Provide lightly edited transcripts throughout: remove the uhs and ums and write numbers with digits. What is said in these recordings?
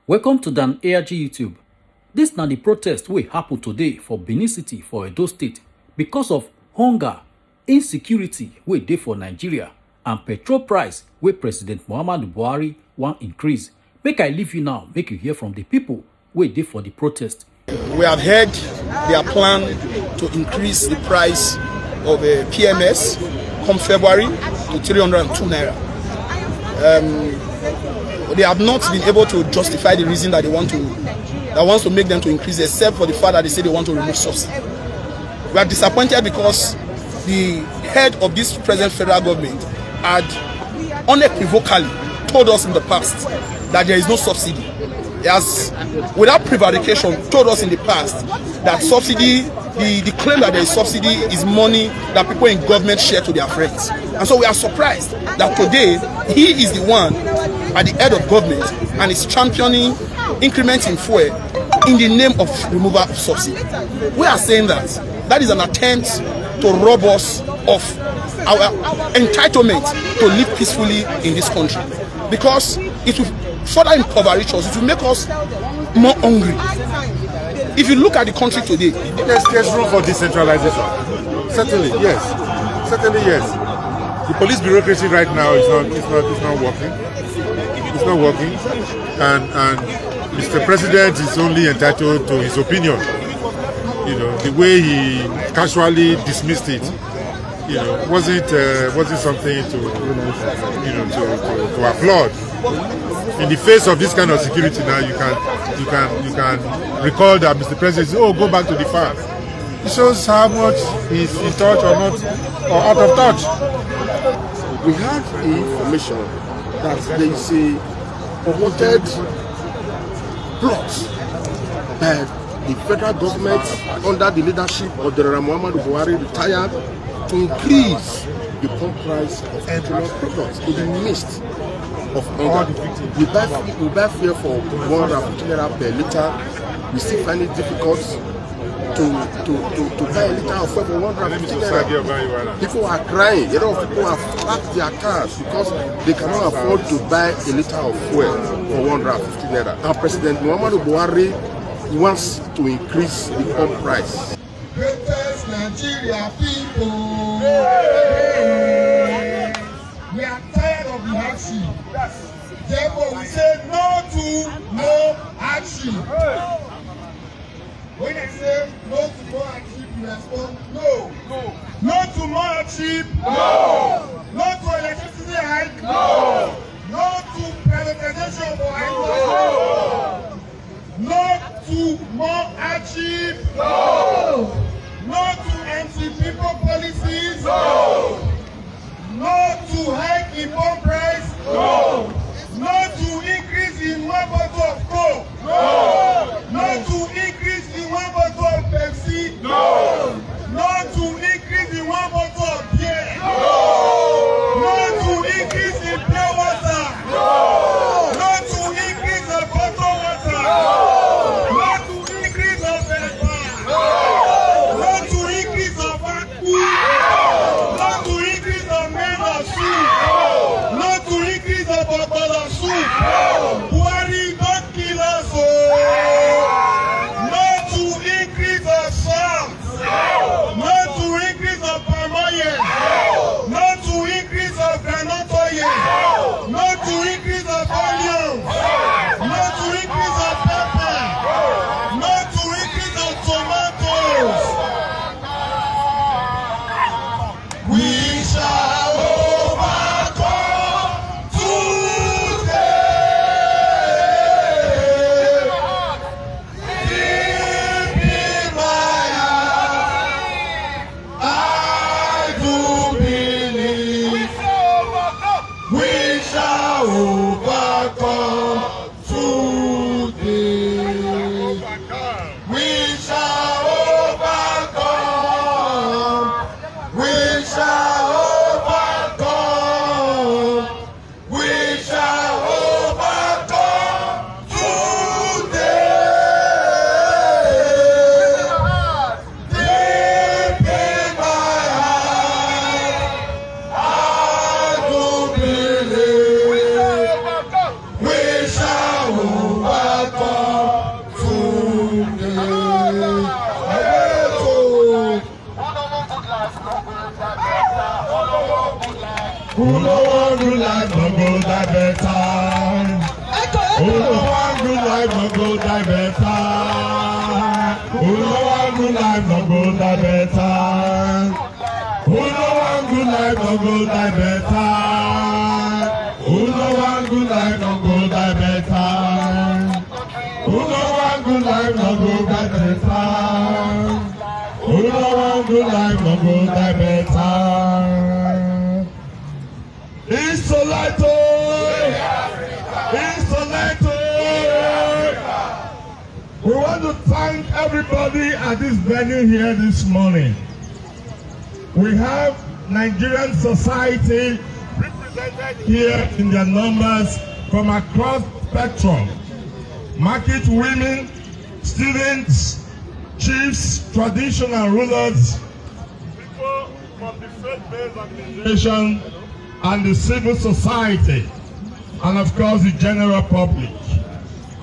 Welcome to Dan ARG YouTube. This na the protest wey happen today for Benin City for Edo State because of hunger, insecurity wey dey for Nigeria and petrol price wey President Muhammadu Buhari wan increase. Make I leave you now, make you hear from the people wey dey for the protest. We have heard their plan to increase the price of PMS come February to 302 naira. They have not been able to justify the reason that wants to make them to increase, except for the fact that they say they want to remove subsidy. We are disappointed because the head of this present federal government had unequivocally told us in the past that there is no subsidy. He has, without prevarication, told us in the past that subsidy, the claim that there is subsidy is money that people in government share to their friends. And so we are surprised that today he is the one at the head of government and is championing increments in fuel in the name of removal of subsidy. We are saying that is an attempt to rob us of our entitlement to live peacefully in this country, because it will further impoverish us. It will make us more hungry. If you look at the country today, there's room for decentralization. Certainly, yes. Certainly, yes. The police bureaucracy right now is not working. It's not working, and Mr. President is only entitled to his opinion. You know, the way he casually dismissed it, you know, wasn't something to applaud. In the face of this kind of security now, you can recall that Mr. President says, "Oh, go back to the farm." It shows how much he's in touch or not, or out of touch. We have information that there is a promoted plot by the federal government under the leadership of General Muhammadu Buhari retired to increase the pump price of petroleum products in the midst of hunger. We buy fuel for 150 naira per liter. We still find it difficult to buy a liter of fuel for 150 naira. People are crying. A lot of people have packed their cars because they cannot afford to buy a liter of fuel for 150 naira. And President Muhammadu Buhari wants to increase the pump price. Greatest Nigeria people, we are tired of the hardship. Therefore, we say no to more hardship. When I say no to more hardship, you respond no. No to more hardship. No. No to electricity hike. No. No to privatization for high. No to more hardship. No. No to anti-people policies. No. No to hike in pump price. No. No to increase in one bottle of Coke. No. No to increase in one bottle of Pepsi. No. No to increase in one bottle of beer. No. No to increase in pure water. No. No to increase in bottled water. No. No to increase of paper. No. No to increase of food. No to increase of men of soup. No Who no want good life, no go die better. Who no want good life, no go die better. Who no want good life, no go die better. Who no want good life, no go die better. Who no want good life, no go die better. Who no want good life, no go die better. Who no want good life, no go die better. Isoleto! Isoleto! We want to thank everybody at this venue here this morning. We have Nigerian society represented here in their numbers from across the spectrum. Market women, students, chiefs, traditional rulers, people from the faith-based organization, and the civil society, and of course the general public.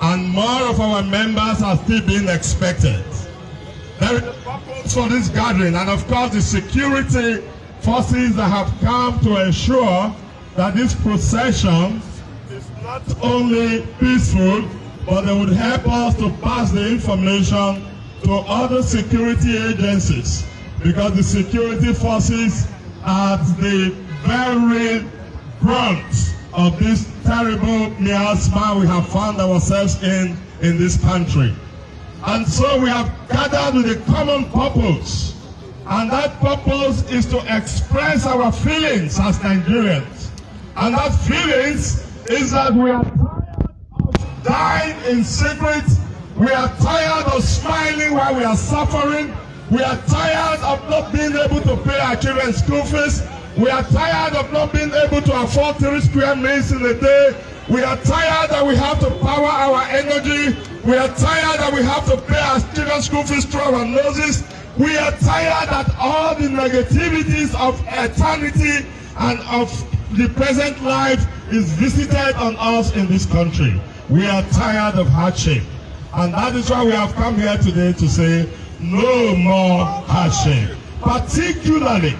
And more of our members are still being expected. There is a purpose for this gathering, and of course the security forces that have come to ensure that this procession is not only peaceful, but they would help us to pass the information to other security agencies, because the security forces are the very brunt of this terrible miasma we have found ourselves in this country. And so we have gathered with a common purpose, and that purpose is to express our feelings as Nigerians. And that feelings is that we are tired of dying in secret. We are tired of smiling while we are suffering. We are tired of not being able to pay our children's school fees. We are tired of not being able to afford 3 square meals in a day. We are tired that we have to power our energy. We are tired that we have to pay our children's school fees through our noses. We are tired that all the negativities of eternity and of the present life is visited on us in this country. We are tired of hardship. And that is why we have come here today to say no more hardship. Particularly,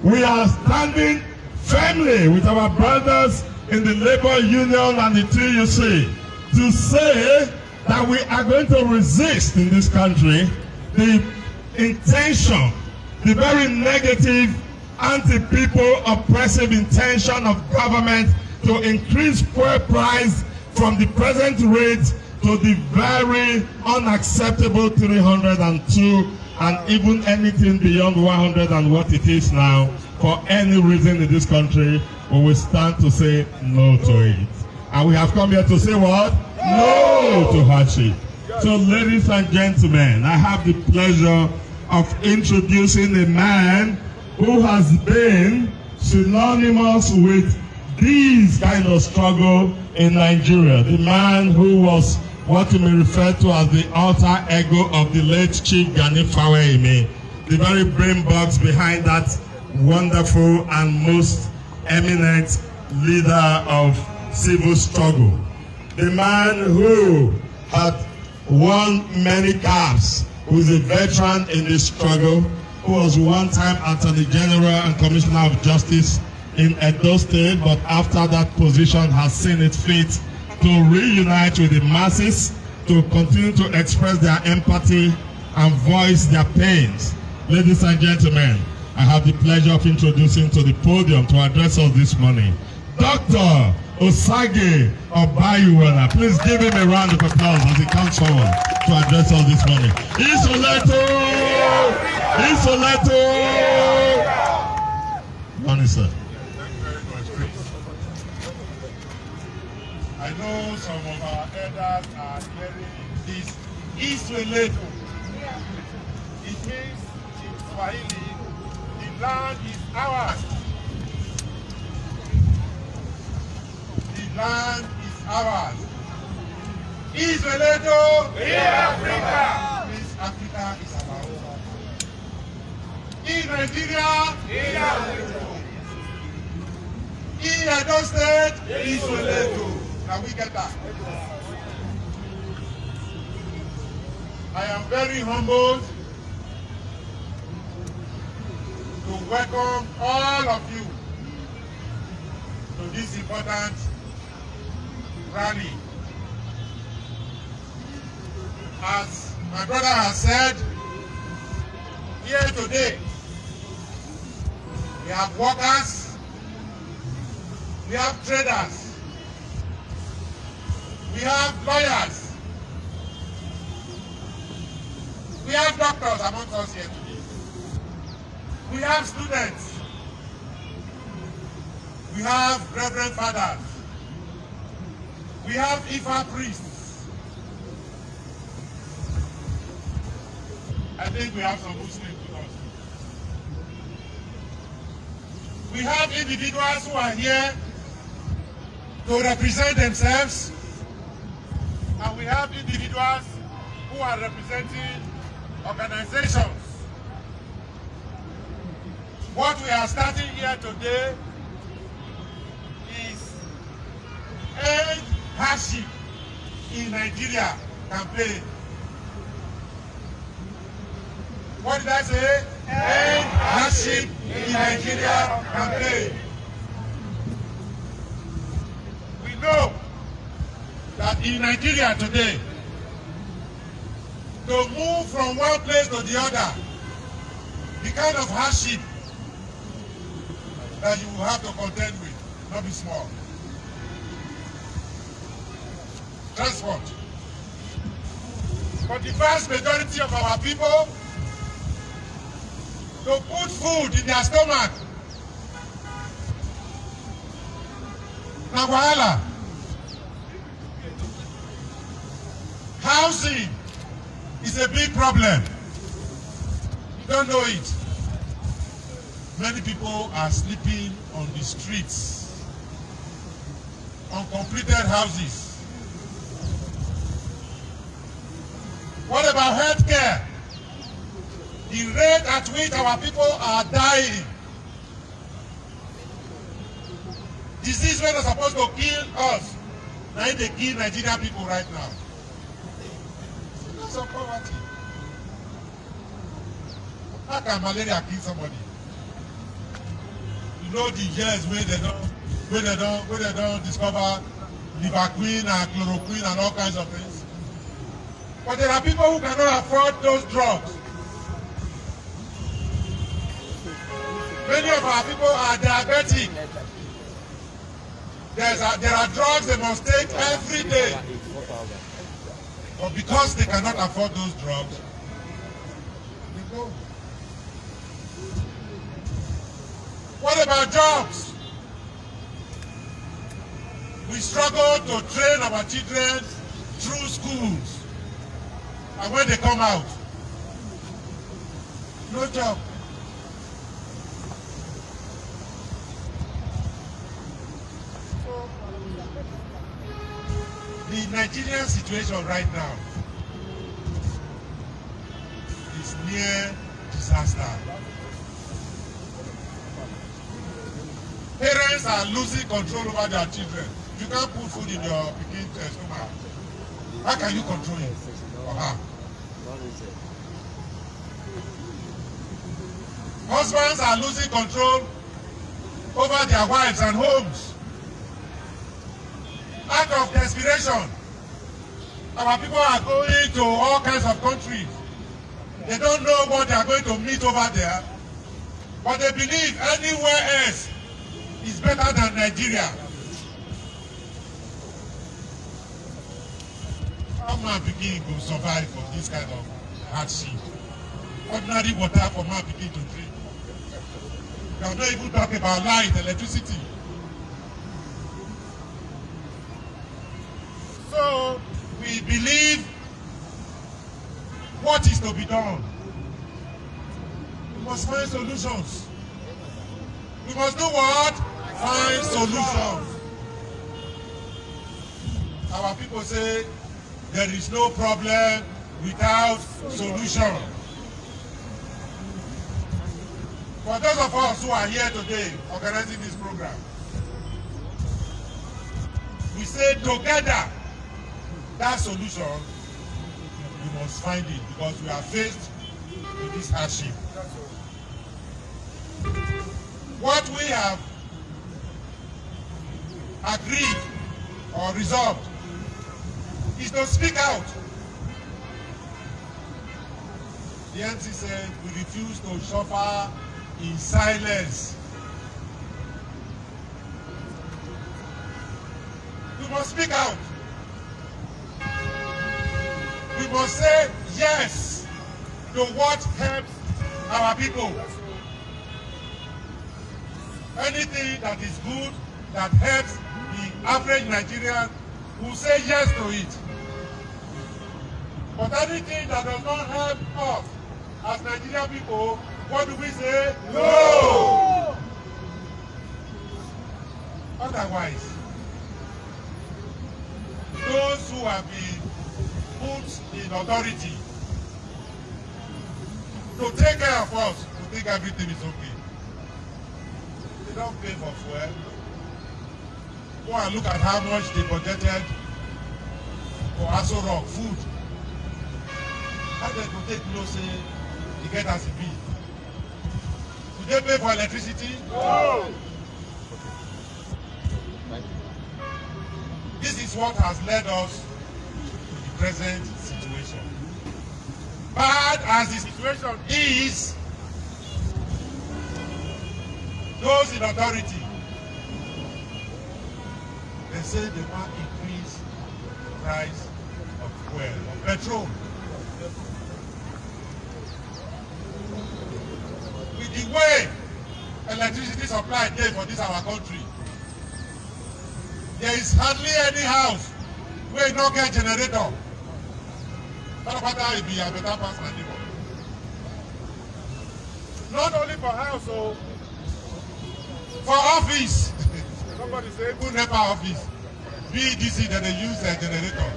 we are standing firmly with our brothers in the labor union and the TUC to say that we are going to resist in this country the intention, the very negative, anti-people, oppressive intention of government to increase fuel price from the present rate to the very unacceptable 302, and even anything beyond 100 and what it is now. For any reason in this country, we will stand to say no to it. And we have come here to say what? No to hardship. So ladies and gentlemen, I have the pleasure of introducing a man who has been synonymous with this kind of struggle in Nigeria. The man who was what you may refer to as the alter ego of the late Chief Gani Fawehinmi, the very brain box behind that wonderful and most eminent leader of civil struggle. The man who had won many caps, who is a veteran in this struggle, who was one time Attorney General and Commissioner of Justice in Edo State, but after that position has seen it fit to reunite with the masses, to continue to express their empathy and voice their pains. Ladies and gentlemen, I have the pleasure of introducing to the podium to address us this morning, Dr. Osage Obayuwala. Please give him a round of applause as he comes forward to address us this morning. Isoleto! Isoleto! Morning, sir. I know some of our elders are hearing this Isoleto. It means in Swahili, the land is ours. The land is ours. Isoleto, Africa. Means Africa is our own. In Nigeria, in Edo State, Isoleto. Can we get that? I am very humbled to welcome all of you to this important rally. As my brother has said, here today, we have workers, we have traders, we have lawyers, we have doctors among us here today, we have students, we have reverend fathers, we have Ifa priests. I think we have some Muslims with us. We have individuals who are here to represent themselves, and we have individuals who are representing organizations. What we are starting here today is End Hardship in Nigeria campaign. What did I say? End hardship in Nigeria campaign. We know that in Nigeria today, to move from one place to the other, the kind of hardship that you will have to contend with, not be small. Transport. For the vast majority of our people, to put food in their stomach, na wahala. Housing is a big problem. You don't know it. Many people are sleeping on the streets, on completed houses. What about healthcare? The rate at which our people are dying. Disease wey are supposed to kill us, now they kill Nigerian people right now. Because of poverty. How can malaria kill somebody? You know the years where they don't discover liverqueen and chloroquine and all kinds of things. But there are people who cannot afford those drugs. Many of our people are diabetic. There are drugs they must take every day. But because they cannot afford those drugs, they go. What about jobs? We struggle to train our children through schools. And when they come out, no job. The Nigerian situation right now is near disaster. Parents are losing control over their children. You can't put food in your pikin stomach. How can you control it or her? Husbands are losing control over their wives and homes. Out of desperation, our people are going to all kinds of countries. They don't know what they are going to meet over there, but they believe anywhere else is better than Nigeria. How man pikin go survive from this kind of hardship? Ordinary water for man pikin to drink. We are not even talking about light, electricity. So we believe what is to be done. We must find solutions. We must do what? Find solutions. Our people say there is no problem without solution. For those of us who are here today organizing this program, we say together that solution, we must find it because we are faced with this hardship. What we have agreed or resolved is to speak out. The NC said we refuse to suffer in silence. We must speak out. We must say yes to what helps our people. Anything that is good, that helps the average Nigerian, will say yes to it. But anything that does not help us as Nigerian people, what do we say? No! Otherwise, those who have been put in authority to take care of us, to think everything is okay. They don't pay for fuel. Go and look at how much they budgeted for Aso Rock food. How they go take no say they get as it be. Do they pay for electricity? No. This is what has led us to the present situation. Bad as the situation is, those in authority, they say they want to increase the price of fuel, of petrol. With the way electricity supply dey for this our country, there is hardly any house where you don't get generator. It be a better pass my neighbor. Not only for house, so for office. Somebody say, good NEPA office. BDC that they use a generator.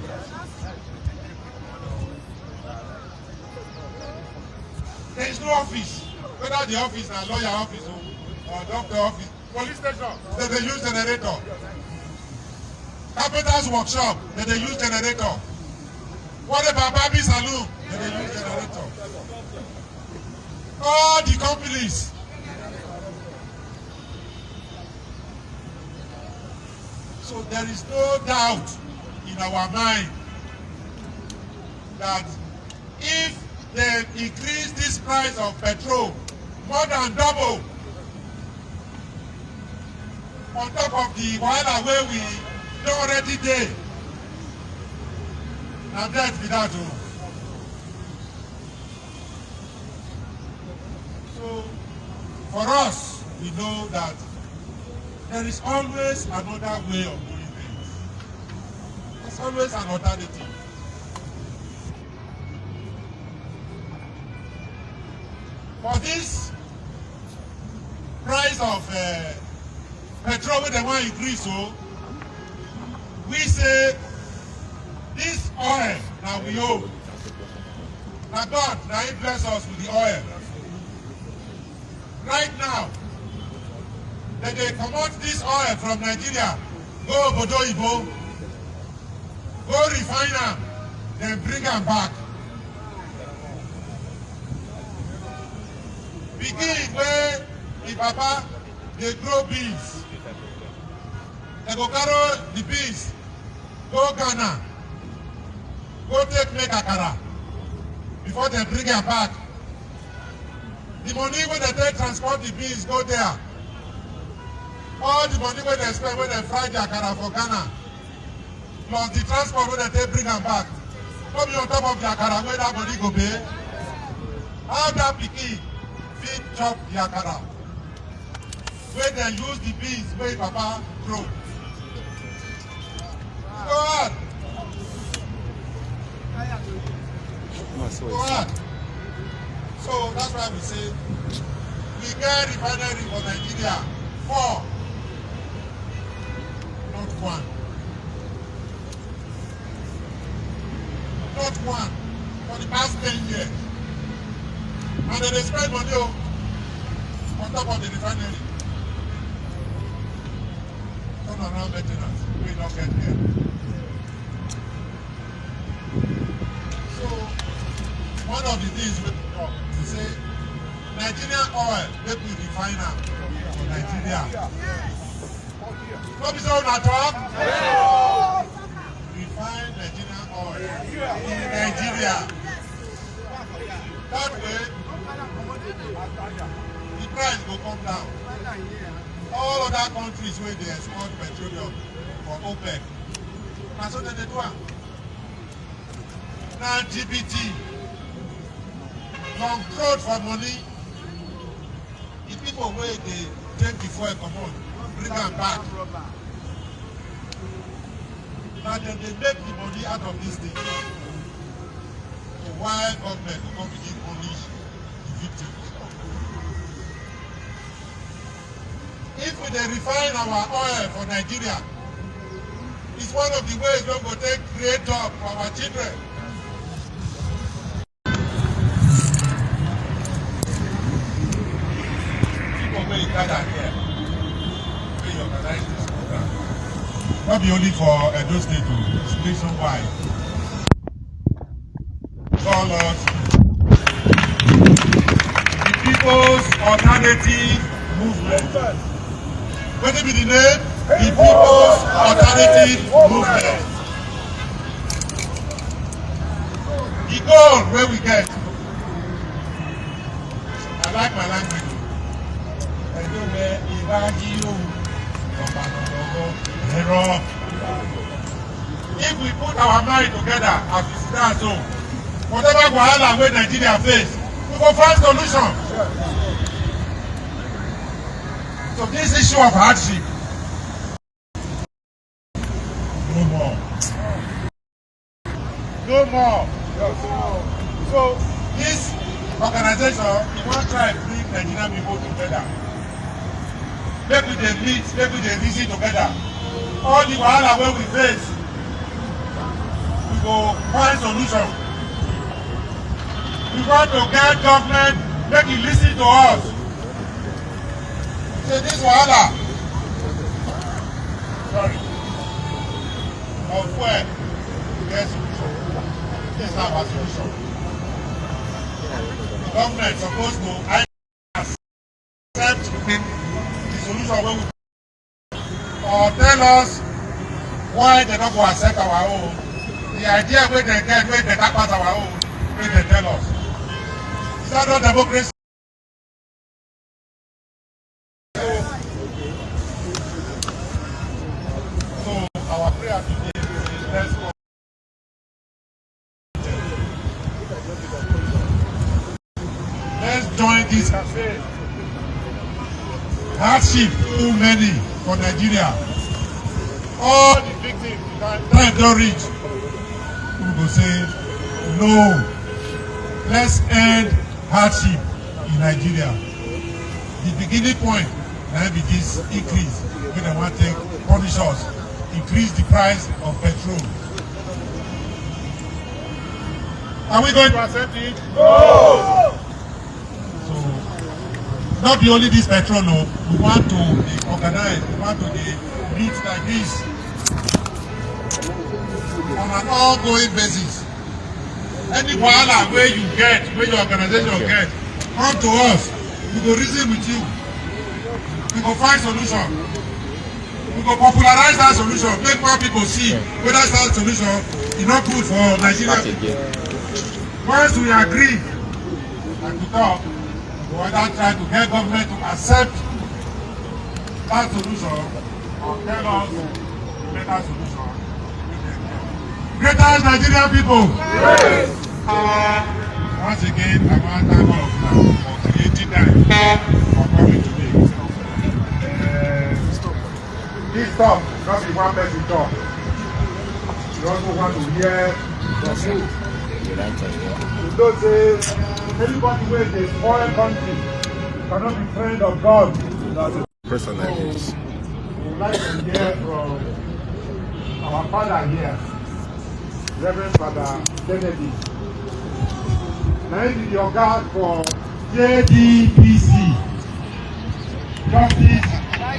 There is no office. Whether the office is a lawyer office or doctor office, police station, that they use generator. Carpenter's workshop, that they use generator. What about Barbie Saloon, that they use generator. All the companies. So there is no doubt in our mind that if they increase this price of petrol more than double, on top of the wahala wey we don already dey, na death be that o. So for us, we know that there is always another way of doing things. There's always an alternative. For this price of petrol wey dem wan increase, so we say this oil na we own. Na God na He bless us with the oil. Right now, they comot this oil from Nigeria, go obodo oyibo, go refine am, then bring am back. Pikin wey the papa dey grow beans, they go carry the beans go Ghana, go take make akara before they bring am back. The money wey they take transport the beans go there. All the money wey they spend when they fry the akara for Ghana, plus the transport wey they take bring am back, no be on top of the akara wey that money go pay. How that pikin fit chop the akara wey dem use the beans wey papa grow? Go on. Go on. So that's why we say we get refinery for Nigeria, 4, not 1. Not 1 for the past 10 years. And then they spend money on top of the refinery. Turnaround maintenance, we don't get here. So, one of the things we say, Nigerian oil, let me refine am for Nigeria. No be so na talk. Refine Nigerian oil in Nigeria. That way, the price will come down. All other countries where they export petroleum for OPEC, and so they do it. Now GPT, long crowd for money. The people where they take the fuel come on, bring them back. Now then they make the money out of this thing. So why government will come begin punish the victims? If we dey refine our oil for Nigeria, it's one of the ways we go take create job for our children. People wey gather here, wey organize this program, not be only for Edo State, it's nationwide. Call us the People's Alternative Movement. What be the name? The People's Alternative Movement. The goal where we get. I like my language. If we put our mind together as we stand so, whatever wahala wey Nigeria face, we go find solution. So this issue of hardship, no more. No more. So this organization, we want to try to bring Nigerian people together. Maybe they meet, maybe they reason together. All the wahala wey we face, we go find solution. We want to get government, make it listen to us. Say this wahala, sorry, of where we get solution. This is our solution. The government is supposed to accept the solution when we or tell us why they don't go accept our own. The idea where they get, where they tap pass our own, where they tell us. Is that not democracy? Our prayer today is let's go. Let's join this cafe. Hardship too many for Nigeria. All the victims time don't reach. We will say no. Let's end hardship in Nigeria. The beginning point now be this increase when they want to take punish us. Increase the price of petrol. Are we going to accept it? No! So, not be only this petrol, no. We want to organize, we want to meet like this on an ongoing basis. Any wahala where you get, where your organization get, come to us. We go reason with you. We go find solution. We go popularize that solution, make more people see whether that solution is not good for Nigeria. Once we agree and to talk, we will now try to get government to accept that solution or tell us the better solution. Greater Nigerian people! Yes. Once again, I want to thank all of you for creating time for coming today. This talk, not the one person talk. You also want to hear from you. You don't say, anybody who is a foreign country cannot be friend of God. That's a person like this. We would like to hear from our father here, Reverend Father Kennedy. Now he is your God for JDPC, Justice,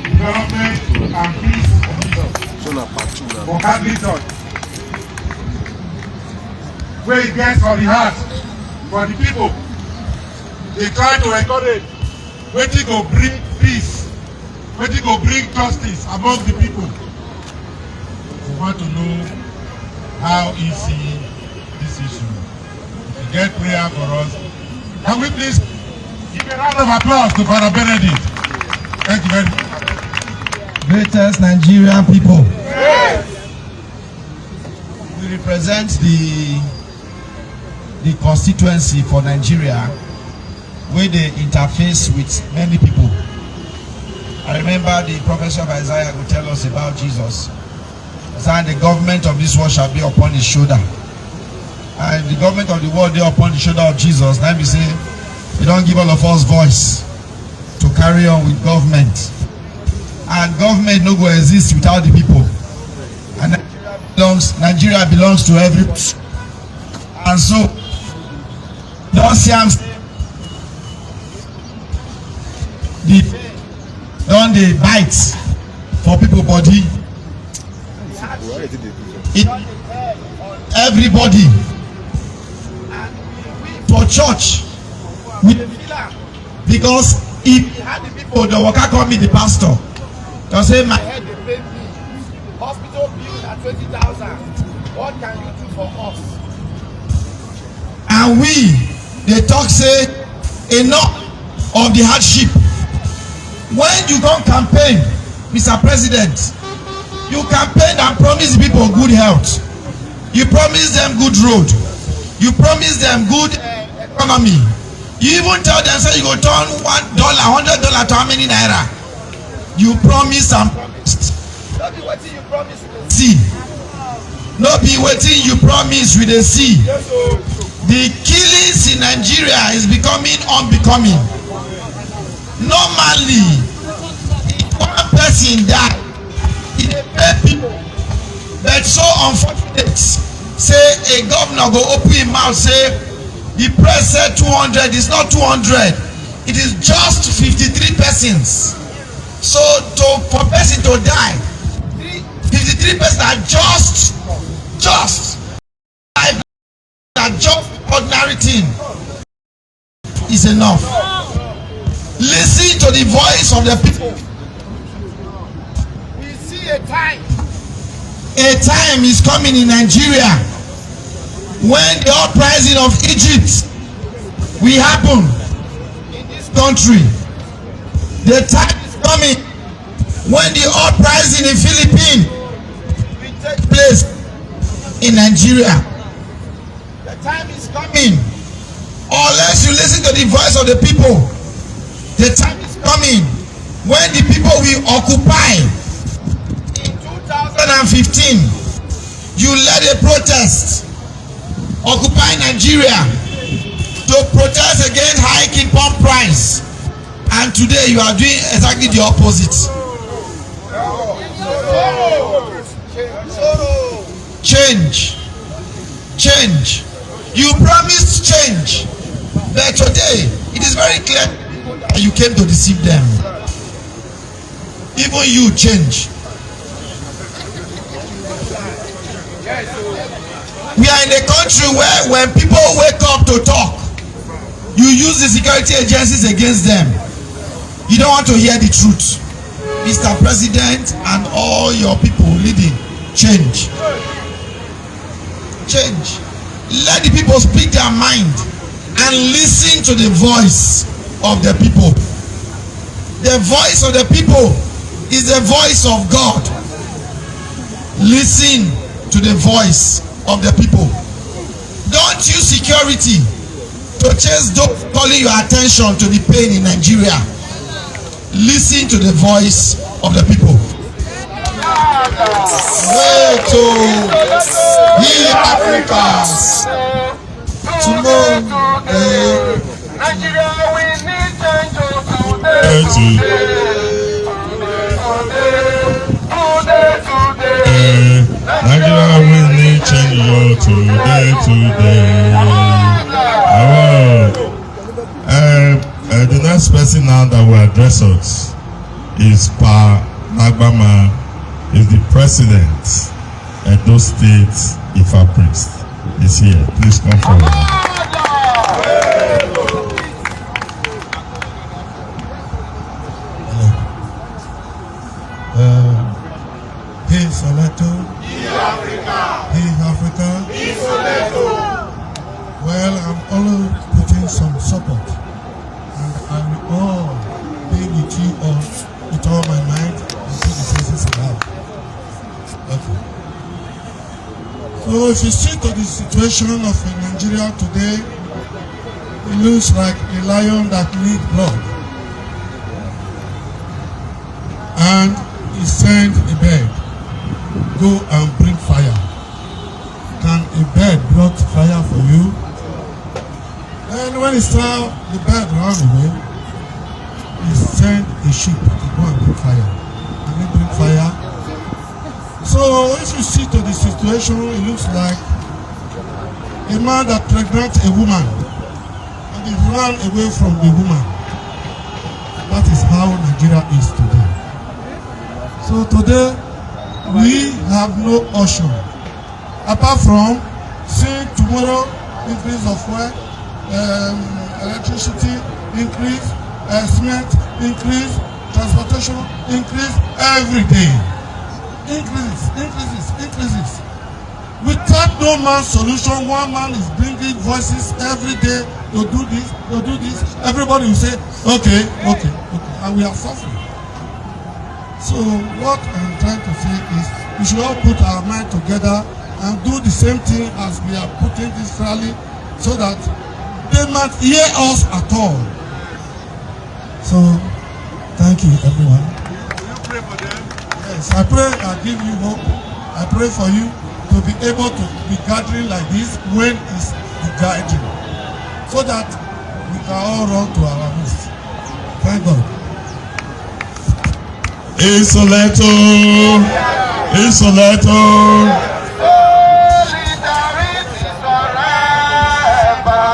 Development and Peace for Catholic Church. Where it gets for the heart, for the people. They try to encourage waiting to bring peace wetin go bring justice among the people. We want to know how easy this issue. If you get prayer for us, can we please give a round of applause to Father Benedict? Thank you very much. Greatest Nigerian people. We represent the constituency for Nigeria where they interface with many people. I remember the prophecy of Isaiah will tell us about Jesus. Saying the government of this world shall be upon his shoulder. And the government of the world is upon the shoulder of Jesus. Now we say, they don't give all of us voice to carry on with government. And government no go exist without the people. And Nigeria belongs to every. And so, don't see don't they bite for people body. Everybody for church because if the people the worker call me the pastor. They say my head they pay me. Hospital bill at 20,000. What can you do for us? And they talk say enough of the hardship. When you go campaign, Mr. President, you campaign and promise people good health. You promise them good road. You promise them good economy. You even tell them say you go turn $1, $100 to how many naira? You promise and promised. No be wetin you promise we dey see. No be wetin you promise we dey see. The killings in Nigeria is becoming unbecoming. Normally, if one person die, e dey pay people. But so unfortunate, say a governor go open him mouth say the press said 200 is not 200. It is just 53 persons. So for person to die, 53 persons are just ordinary thing is enough. Listen to the voice of the people. We see a time is coming in Nigeria when the uprising of Egypt will happen in this country. The time coming when the uprising in Philippines will take place in Nigeria. The time is coming. Unless you listen to the voice of the people, the time is coming when the people will occupy. In 2015, you led a protest occupy Nigeria to protest against hiking pump price. And today you are doing exactly the opposite. Change. You promised change, but today it is very clear that you came to deceive them. Even you change. We are in a country where when people wake up to talk, you use the security agencies against them. You don't want to hear the truth. Mr. President and all your people leading, change. Let the people speak their mind and listen to the voice of the people. The voice of the people is the voice of God. Listen to the voice of the people. Don't use security to chase those calling your attention to the pain in Nigeria. Listen to the voice of the people. Way to heal Africa. Tomorrow, Nigeria, we need change Nigeria, we need change today. The next person now that will address us is Pa Nagbama, is the president, Edo State Ifa priest. Is here. Please come forward. support, and I will all be with you all with all my might until the senses arrive. Okay. So if you see to the situation of Nigeria today, it looks like a lion that needs blood. And he sent a bird, go and bring fire. Can a bird brought fire for you? And when he saw the bird run away, he sent a sheep to go and bring fire. Can he bring fire? So if you see to the situation, it looks like a man that pregnant a woman and he ran away from the woman. That is how Nigeria is today. So today, we have no option apart from seeing tomorrow increase of fuel, electricity increase, cement increase, transportation increase every day. Increases. Without no man's solution, one man is bringing voices every day to do this. Everybody will say, okay, and we are suffering. So what I'm trying to say is we should all put our mind together and do the same thing as we are putting this rally so that they might hear us at all. So thank you everyone. Will you pray for them? Yes, I pray I give you hope. I pray for you to be able to be gathering like this when it's the gathering so that we can all run to our midst. Thank God. Isoleto. Solidarity forever.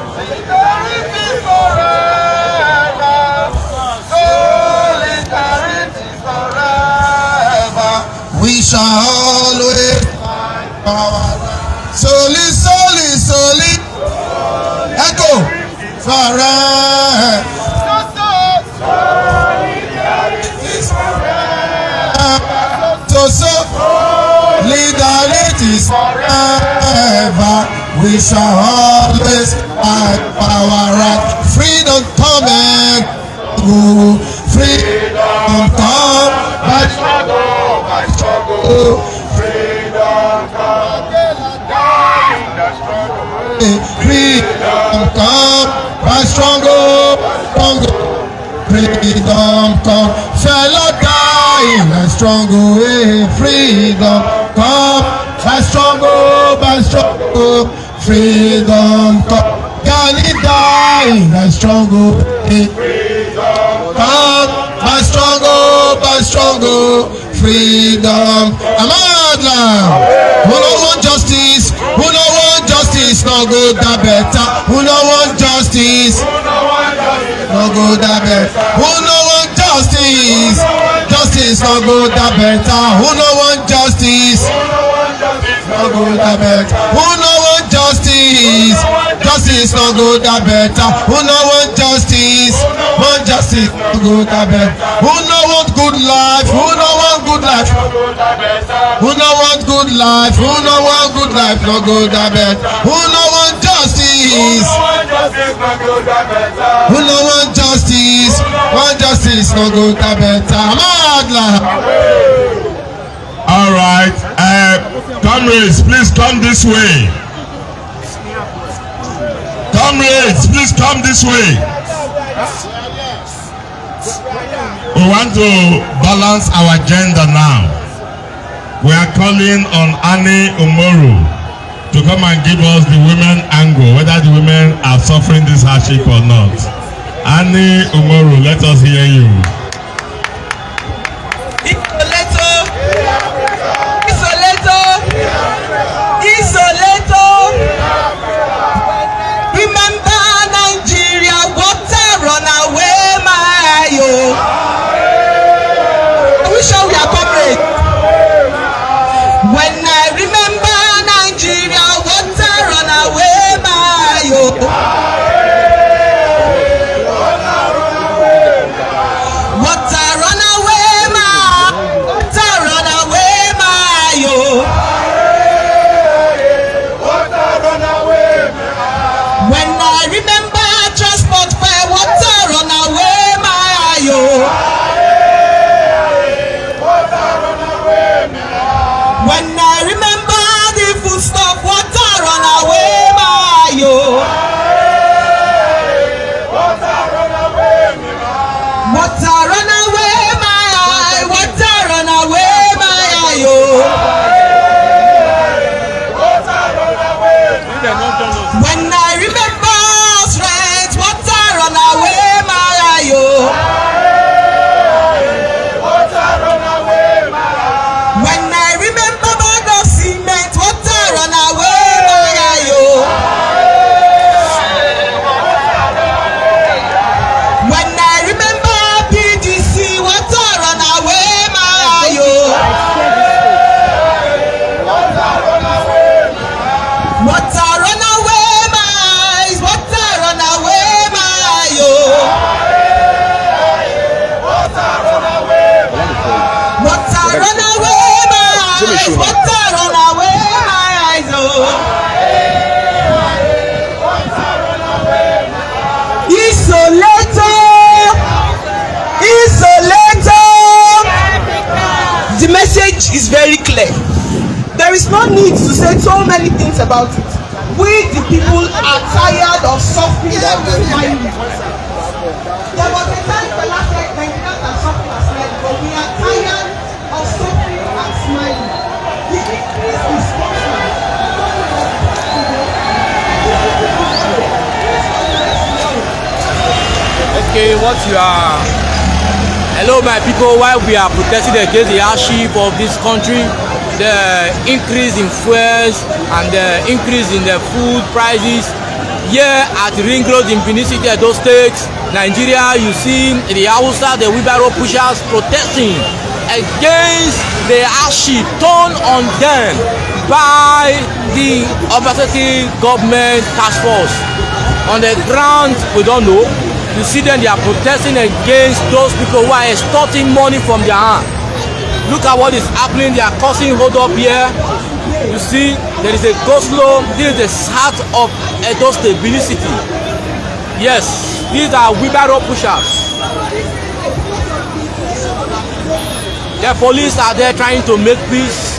Solidarity forever. Solidarity forever. We shall always find power. Soli. Echo. Forever. Solidarity forever. We shall always fight power right. Freedom coming, freedom come by struggle. Freedom come, dying the struggle. Freedom come by struggle. Freedom come, fellow dying and struggle. Freedom come by struggle. Freedom come, Ghani dying and struggle. Freedom come by struggle. Freedom. Amadla. Who no want justice? Who no want justice? No go that better. Who no want justice? No go that better. Who no want justice? Justice no go that better. Who no want justice? No go that better. Who no want justice? Justice no go that better. Who no want justice? Want justice no go that better. Who no want good life? Who no want good life? Who no want good life? Who no want good life? No go that better. Who no want justice? Who no want justice? Want justice no go that better. All right, comrades, please come this way. Comrades, please come this way. We want to balance our agenda now. We are calling on Annie Umoru to come and give us the women angle, whether the women are suffering this hardship or not. Annie Umoru, let us hear you. Remember Nigeria, water run away, my yo. We show we are comrades. When I remember Nigeria, water run away, my yo. When I remember strength, water run away, my yo. When I remember bag of cement, water run away, my yo. When I remember PDC, water run away, my yo. Water run away, my, water run away, my yo. Water run away, my, water run away, my yo. Isolator. The message is very clear. There is no need to say so many things about it. We, the people, are tired of suffering and smiling. There was a time the last like Nigerians are suffering and smiling, but we are tired of suffering and smiling. The increase is constant. Okay, what you are. Hello, my people. While we are protesting against the hardship of this country, the increase in fuels and the increase in the food prices here at Ring Road in Benin City, Edo State, Nigeria, you see the Hausa, the wheelbarrow pushers protesting against the hardship thrown on them by the Obaseki government task force. On the ground, we don't know. You see them, they are protesting against those people who are extorting money from their hand. Look at what is happening. They are causing hold up here. You see, there is a go-slow. This is the heart of Edo State, Benin City. Yes, these are wheelbarrow pushers. The police are there trying to make peace.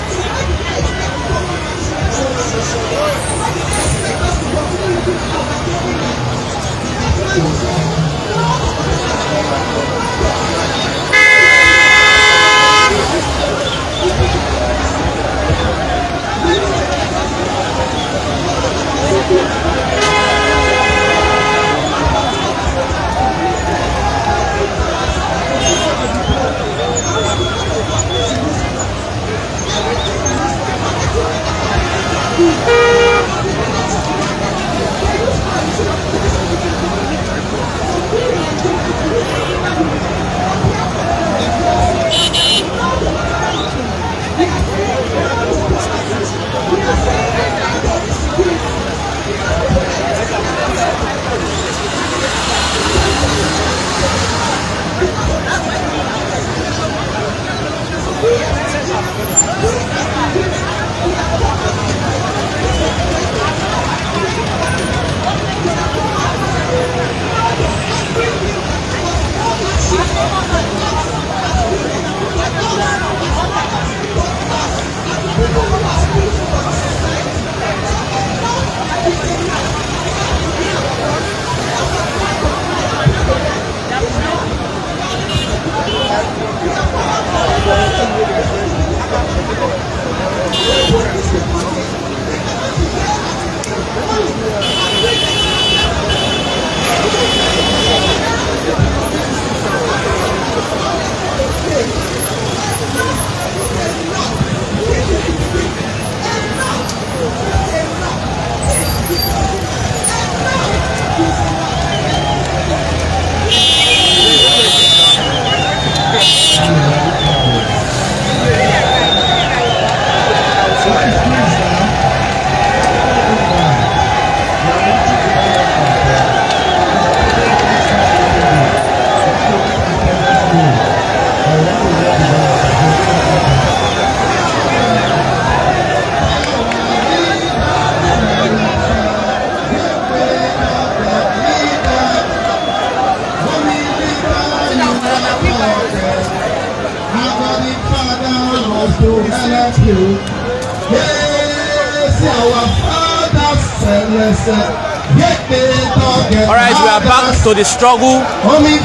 All right, we are back to the struggle. We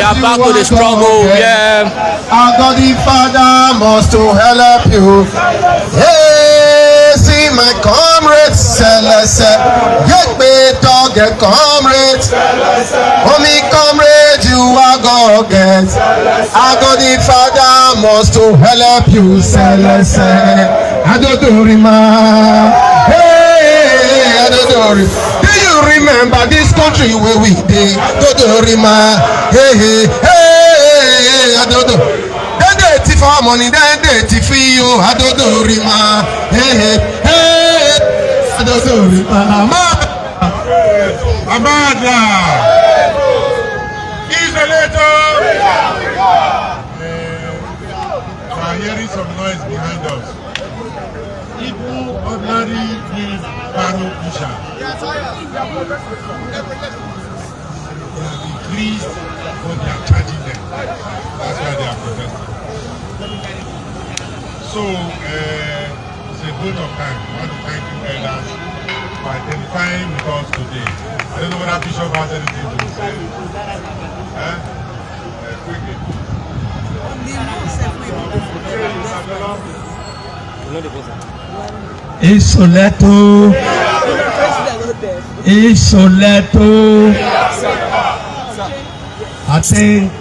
are back to the struggle. Yeah. Our God the Father must to help you. Hey, see my comrades, get me dog, get comrades. Oh, me comrades, you are go get. I go the father must to help you, I don't do rima. Hey, I don't do rima. Do you remember this country where we did? Do rima. Hey, I don't do. For money, then they for you. I don't do rima. Hey, I don't do rima. Amada. Isolator. I'm hearing some noise behind us. People ordinarily need barrel pusher. They have increased what they are charging them. That's why they are protesting. So, it's a good of time. I want to thank you, elders, for identifying with us today. I don't know whether Bishop has anything to say. Quickly. Isoleto. I think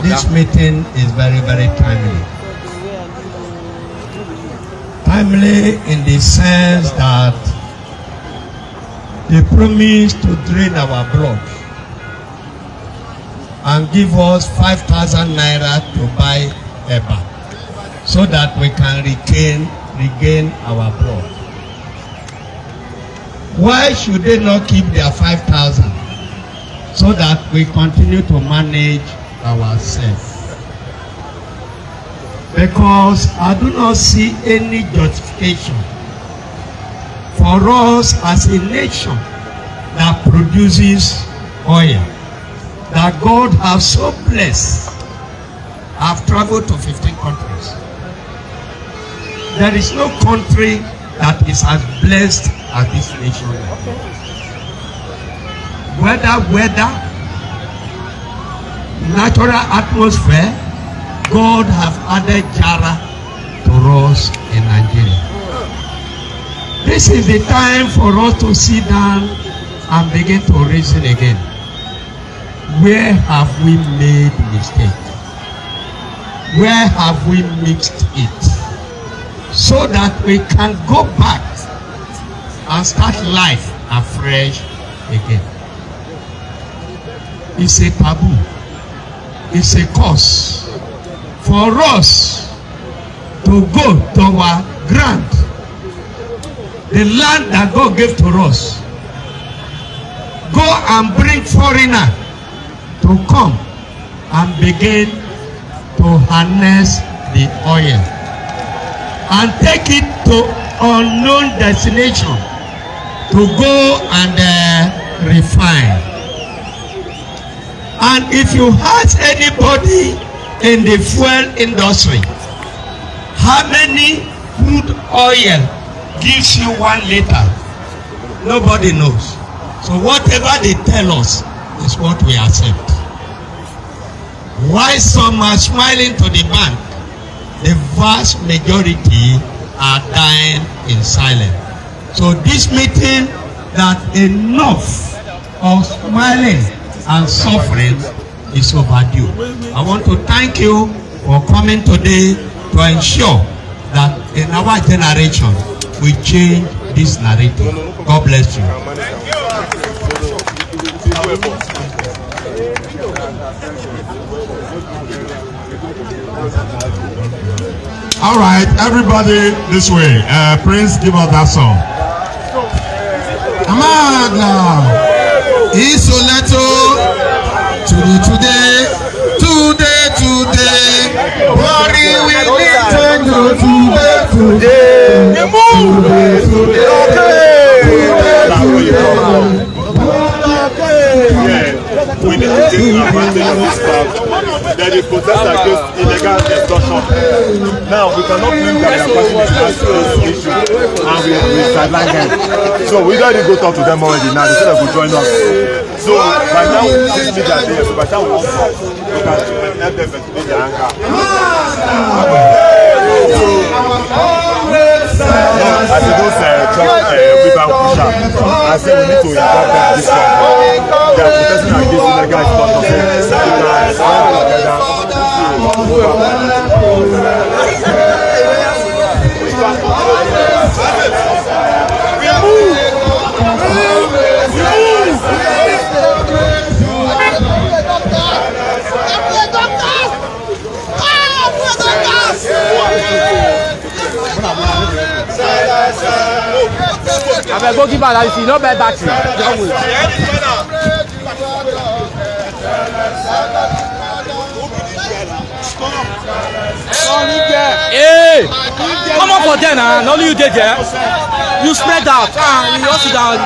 this meeting is very, very timely. Timely in the sense that they promised to drain our blood and give us 5,000 naira to buy Eba so that we can regain our blood. Why should they not keep their 5,000 so that we continue to manage ourselves? Because I do not see any justification for us as a nation that produces oil, that God has so blessed. I've traveled to 15 countries. There is no country that is as blessed as this nation. Weather, natural atmosphere, God have added Jara to us in Nigeria. This is the time for us to sit down and begin to reason again. Where have we made mistakes? Where have we mixed it? So that we can go back and start life afresh again. It's a taboo. It's a curse for us to go to our ground, the land that God gave to us. Go and bring foreigner to come and begin to harness the oil and take it to unknown destination to go and refine. And if you ask anybody in the fuel industry, how many crude oil gives you 1 liter? Nobody knows. So whatever they tell us is what we accept. Why some are smiling to the bank, the vast majority are dying in silence. So this meeting, that enough of smiling and suffering is overdue. I want to thank you for coming today to ensure that in our generation we change this narrative. God bless you. All right, everybody this way. Prince, give us that song. Amada. Isoleto. Today. Buhari will return today. We need to take advantage of this fact that they protest against illegal extortion. Now, we cannot claim that they are passing this issue and we sideline them. So we already go talk to them already now. They said they will join us. So by now, this media is there. So by the time we want to talk, we can help them investigate their anger. as those truck wheelbarrow pusher, I say we need to involve them this one. They are protesting against illegal I go give her that if you no buy battery. Hey, come on for there now. Only you did there. You spread out. You also down.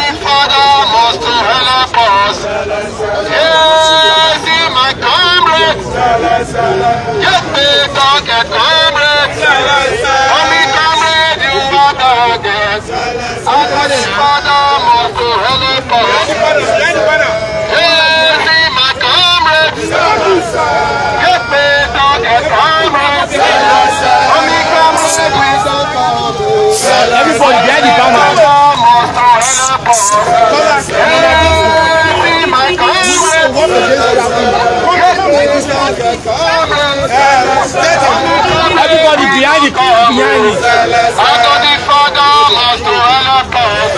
the Father must help us. Yes, my comrades. Yes, get comrades. Mommy comrade, you are targets. The Father must help us. Yes, my comrades. Yes, get comrades. Mommy comrade, we don't come. Everybody behind the banner. Everybody behind it. The Father must help us.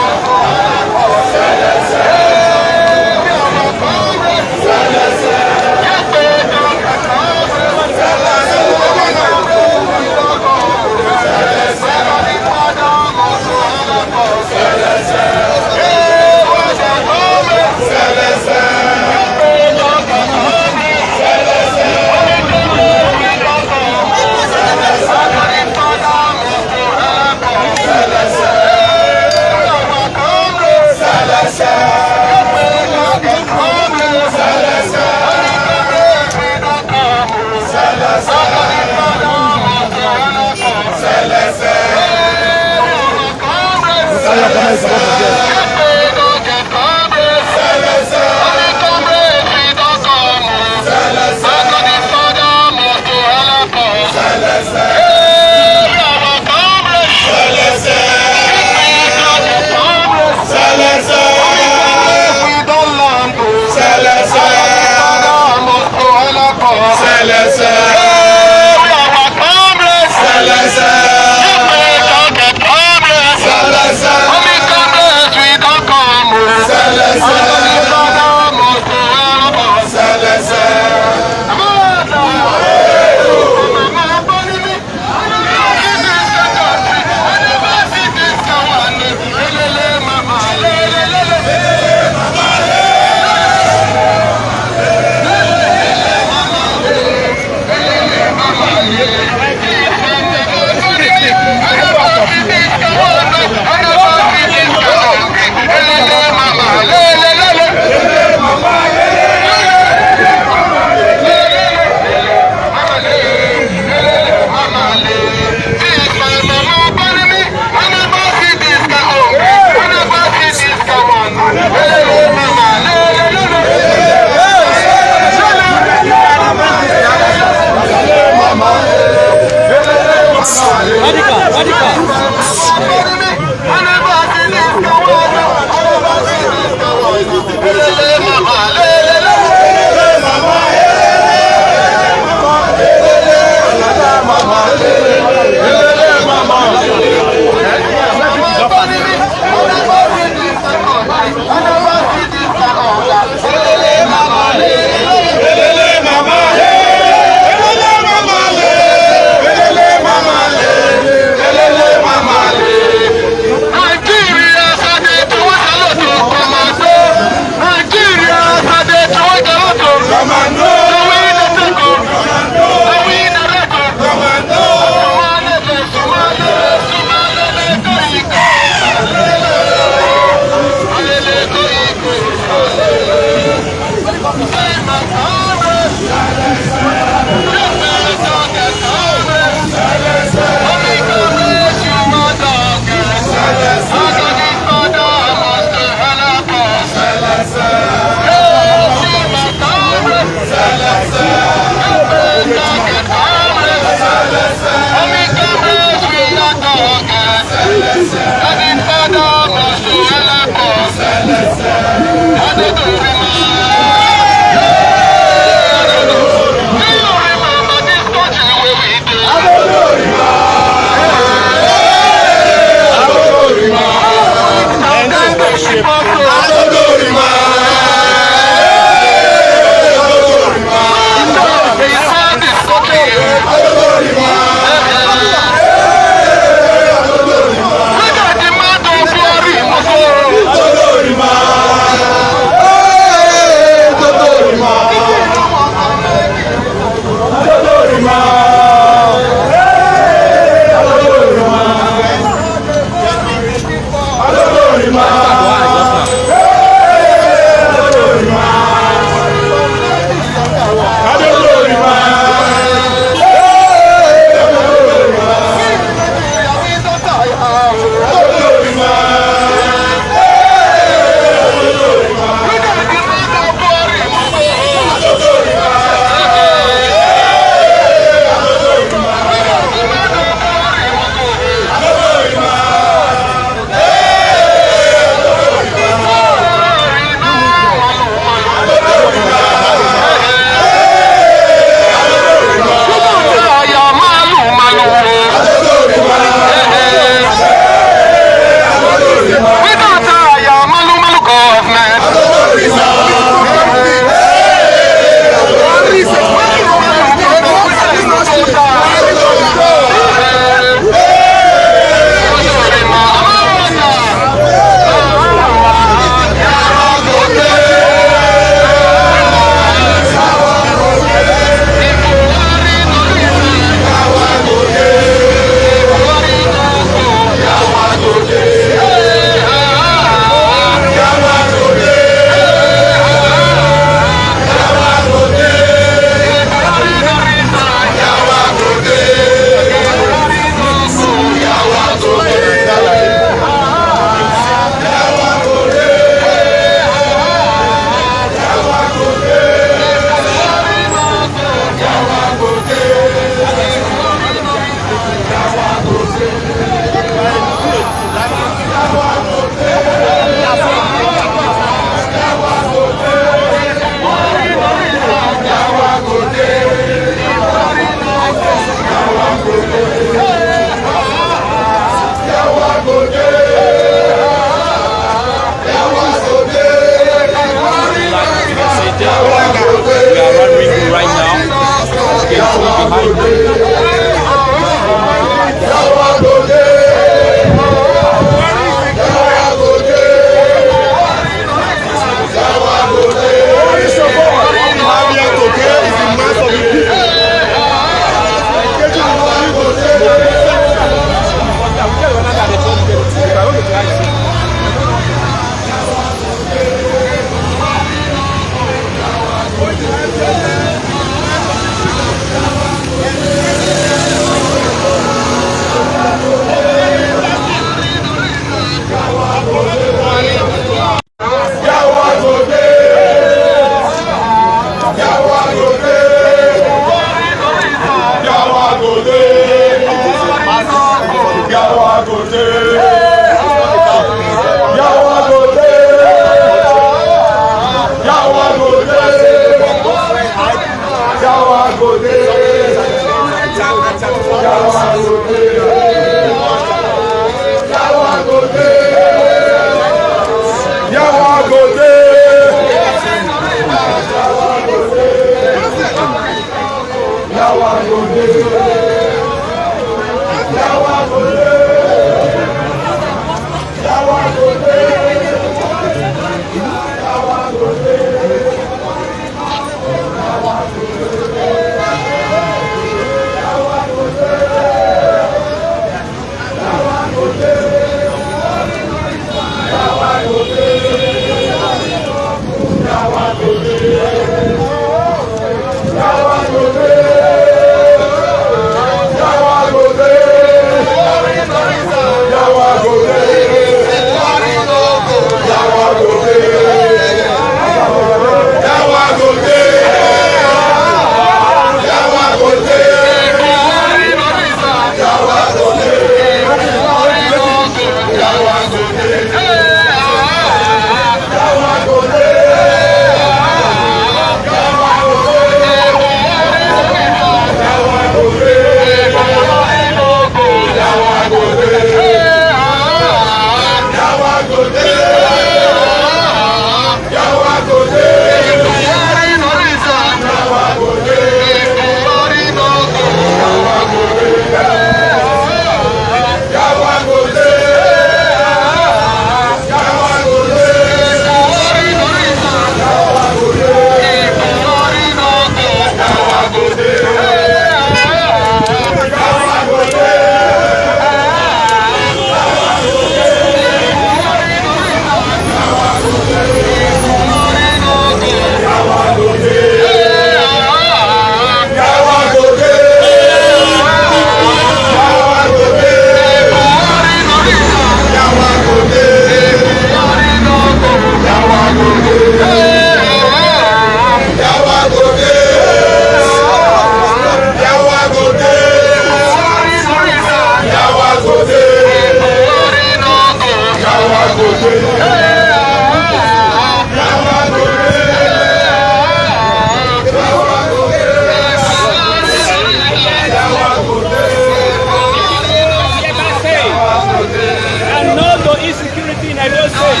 insecurity in Edo State.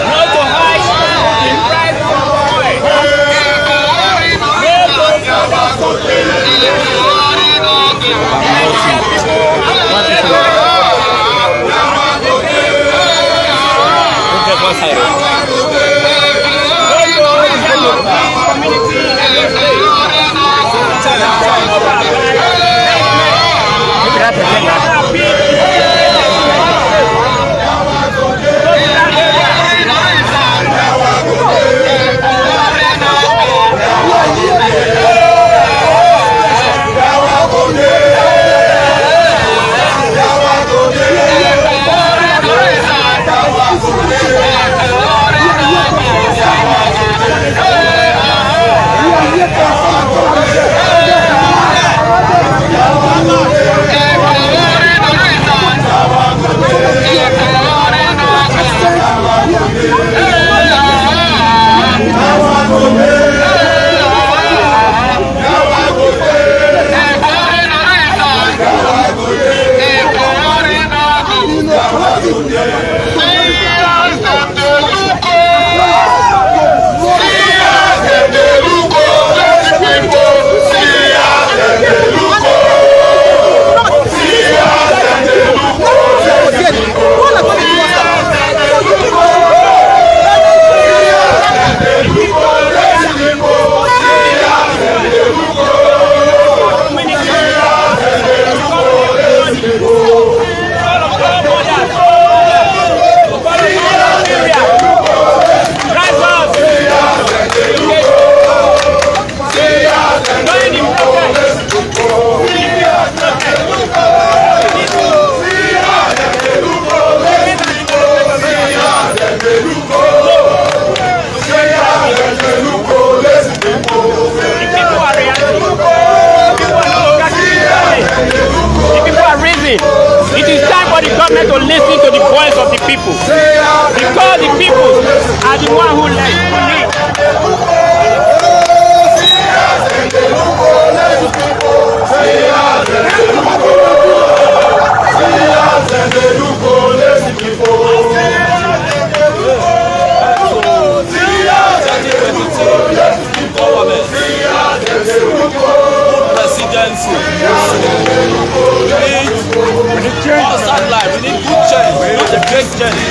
No to high in price of oil. No to It is time for the government to listen to the voice of the people, because the people are the one who lead. We need good change, not a great change.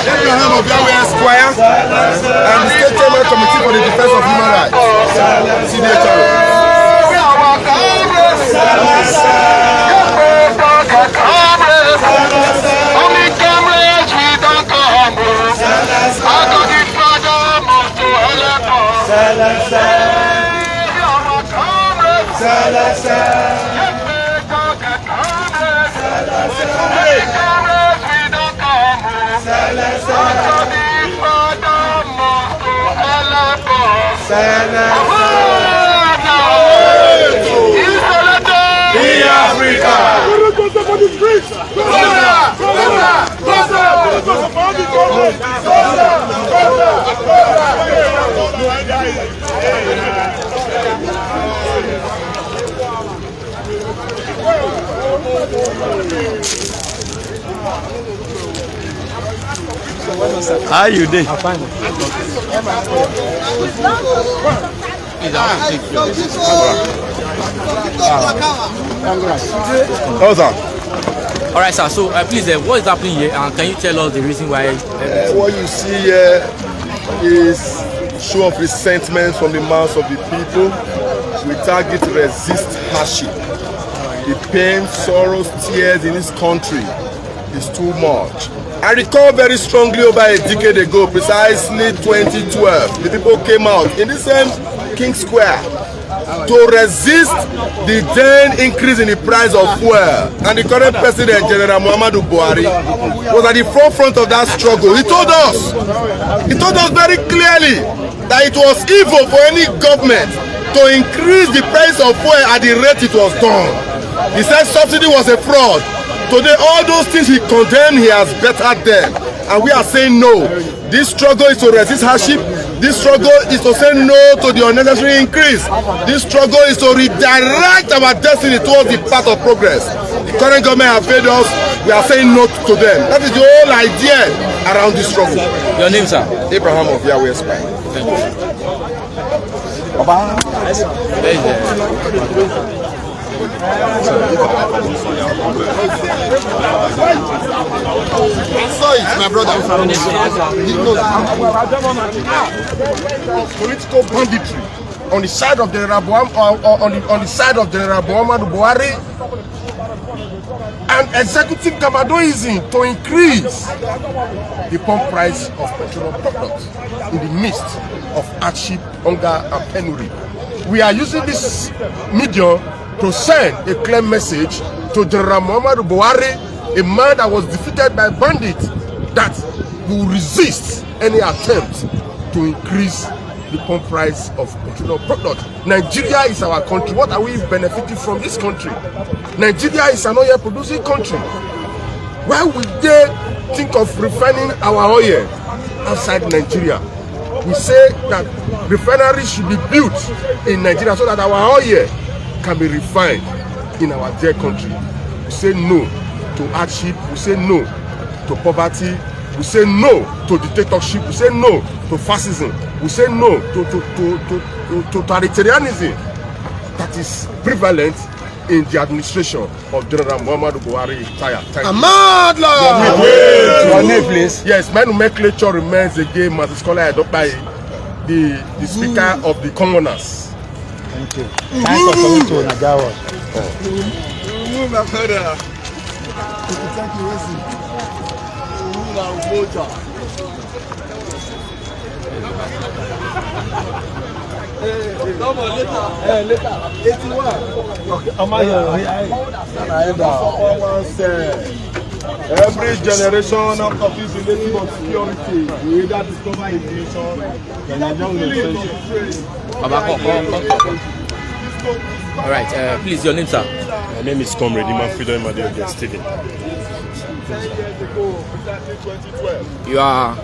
Abraham of Yahweh Esquire and the State Chairman Committee for the Defense of Human Rights. How you doing? I'm fine. All right, sir. So, please, what is happening here? And can you tell us the reason why? What you see here is show of resentment from the mouths of the people. We target resist hardship. The pain, sorrows, tears in this country is too much. I recall very strongly over a decade ago, precisely 2012, the people came out in the same King Square to resist the then increase in the price of fuel. And the current president, General Buhari, was at the forefront of that struggle. He told us very clearly that it was evil for any government to increase the price of fuel at the rate it was done. He said subsidy was a fraud. Today, all those things he condemned, he has bettered them. And we are saying no. This struggle is to resist hardship. This struggle is to say no to the unnecessary increase. This struggle is to redirect our destiny towards the path of progress. The current government have failed us. We are saying no to them. That is the whole idea around this struggle. Your name, sir? Abraham of Yahweh Esquire. Thank you. I saw it, my brother. Political banditry on the side of the on the side of General Buhari and executive gabadoism to increase the pump price of petrol products in the midst of hardship, hunger, and penury. We are using this medium to send a clear message to General Buhari, a man that was defeated by bandits, that will resist any attempt to increase the pump price of petroleum products. Nigeria is our country. What are we benefiting from this country? Nigeria is an oil producing country. Why would they think of refining our oil outside Nigeria? We say that refineries should be built in Nigeria so that our oil can be refined in our dear country. We say no to hardship. We say no to poverty. We say no to dictatorship. We say no to fascism. We say no to totalitarianism. that is prevalent in the administration of General Muhammadu Buhari retired. Thank you. Your name, please. Yes, my nomenclature remains again as scholar adopted by the Speaker of the Commoners. Thank you. Thanks for coming to Nagawa. Thank you, later. 81. Every generation after this relative of security, we either discover information and All right, please, your name, sir. My name is Comrade Freedom Edo State. You are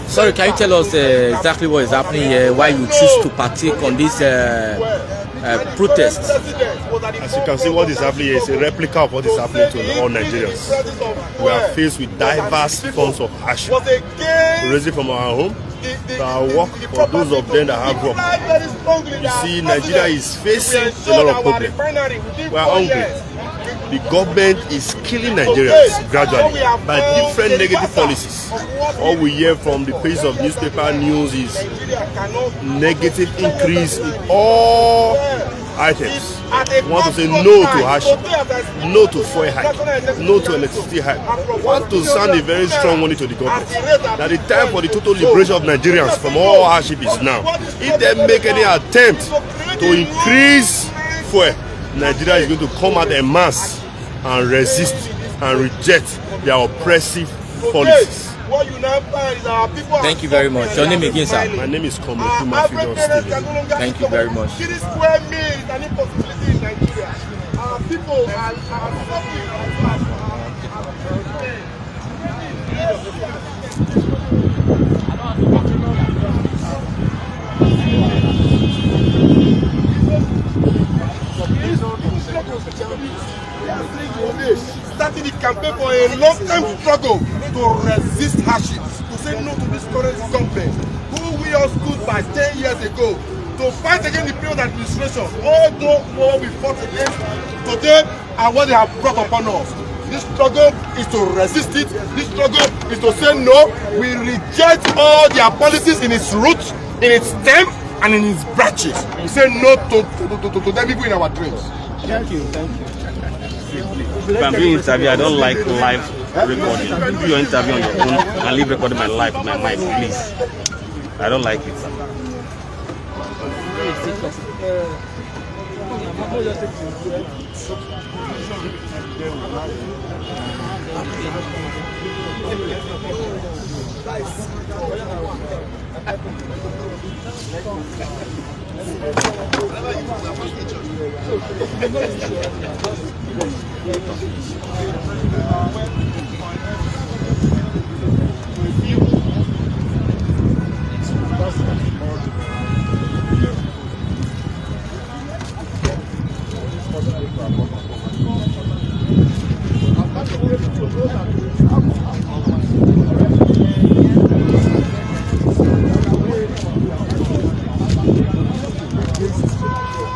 sorry, can you tell us exactly what is happening here, why you choose to partake on this protest? As you can see, what is happening here is a replica of what is happening to all Nigerians. We are faced with diverse forms of hardship. We raise it from our home, to our work, for those of them that have work. You see, Nigeria is facing a lot of problems. We are hungry. The government is killing Nigerians gradually by different negative policies. All we hear from the pages of newspaper news is negative increase in all items. We want to say no to hardship, no to fuel hike, no to electricity hike. We want to send a very strong warning to the government that the time for the total liberation of Nigerians from all hardship is now. If they make any attempt to increase fuel, Nigeria is going to come out en masse and resist and reject their oppressive policies. Thank you very much. Your name again, sir? My name is Comrade Freedom State. Thank you very much. Starting the campaign for a long-term struggle to resist hardships, to say no to this current government, who we all stood by 10 years ago to fight against the period administration. Although what we fought against today and what they have brought upon us. This struggle is to resist it. This struggle is to say no. We reject all their policies in its roots, in its stem, and in its branches. We say no to them even in our dreams. Thank you. Thank you. If I'm being interviewed, I don't like live recording. Do your interview on your own and leave recording my life with my mic, please. I don't like it.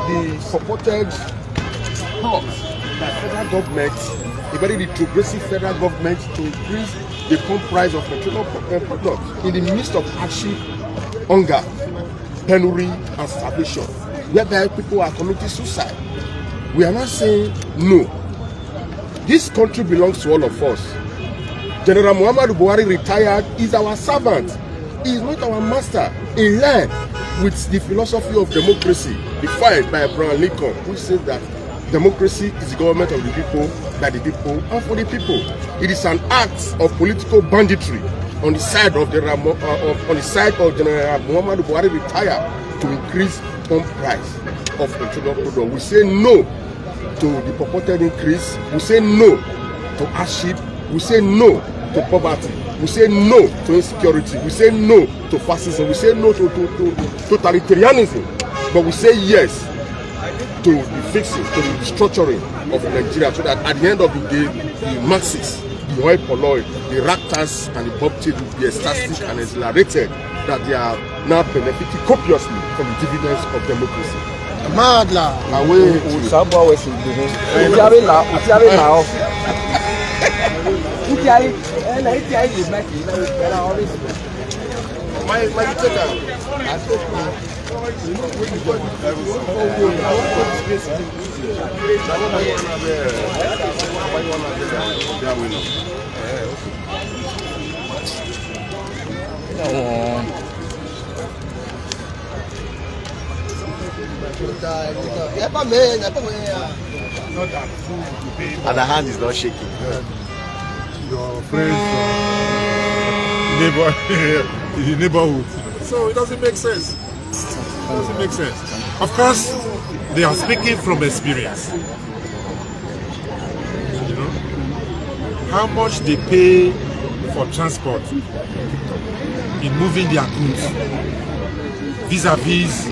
The purported plot by federal government, a very retrogressive federal government, to increase the pump price of petroleum products in the midst of hardship, hunger, penury, and starvation, whereby people are committing suicide. We are not saying no. This country belongs to all of us. General Muhammadu Buhari retired is our servant. He is not our master. In line with the philosophy of democracy defined by Abraham Lincoln, who said that democracy is the government of the people, by the people, and for the people. It is an act of political banditry on the side of General Muhammadu Buhari retired to increase pump price of petroleum products. We say no to the purported increase. We say no to hardship. We say no to poverty. We say no to insecurity. We say no to fascism. We say no to totalitarianism. But we say yes to the fixing, to the restructuring of Nigeria, so that at the end of the day, the Marxists, the hoi polloi, the raptors, and the bobtail will be ecstatic and exhilarated that they are now benefiting copiously from the dividends of democracy. Madla. Away. Usaba was in Benin. Utiare la. Utiare. Na Utiare is make it. There are always. My take And the hand is not shaking. Your friends, in the neighborhood. So it doesn't make sense. It doesn't make sense. Of course, they are speaking from experience. You know, how much they pay for transport in moving their goods vis-a-vis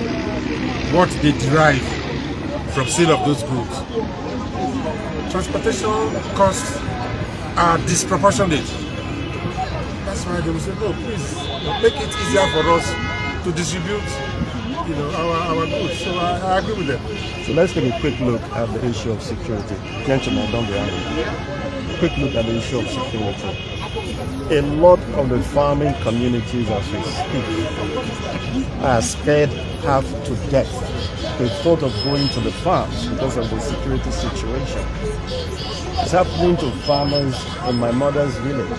what they derive from sale of those goods. Transportation costs are disproportionate. That's why they will say, no, please make it easier for us to distribute, you know, our goods. So I agree with them. So let's take a quick look at the issue of security. Gentlemen, don't be angry. Quick look at the issue of security. A lot of the farming communities as we speak are scared half to death. The thought of going to the farms because of the security situation. It's happening to farmers in my mother's village,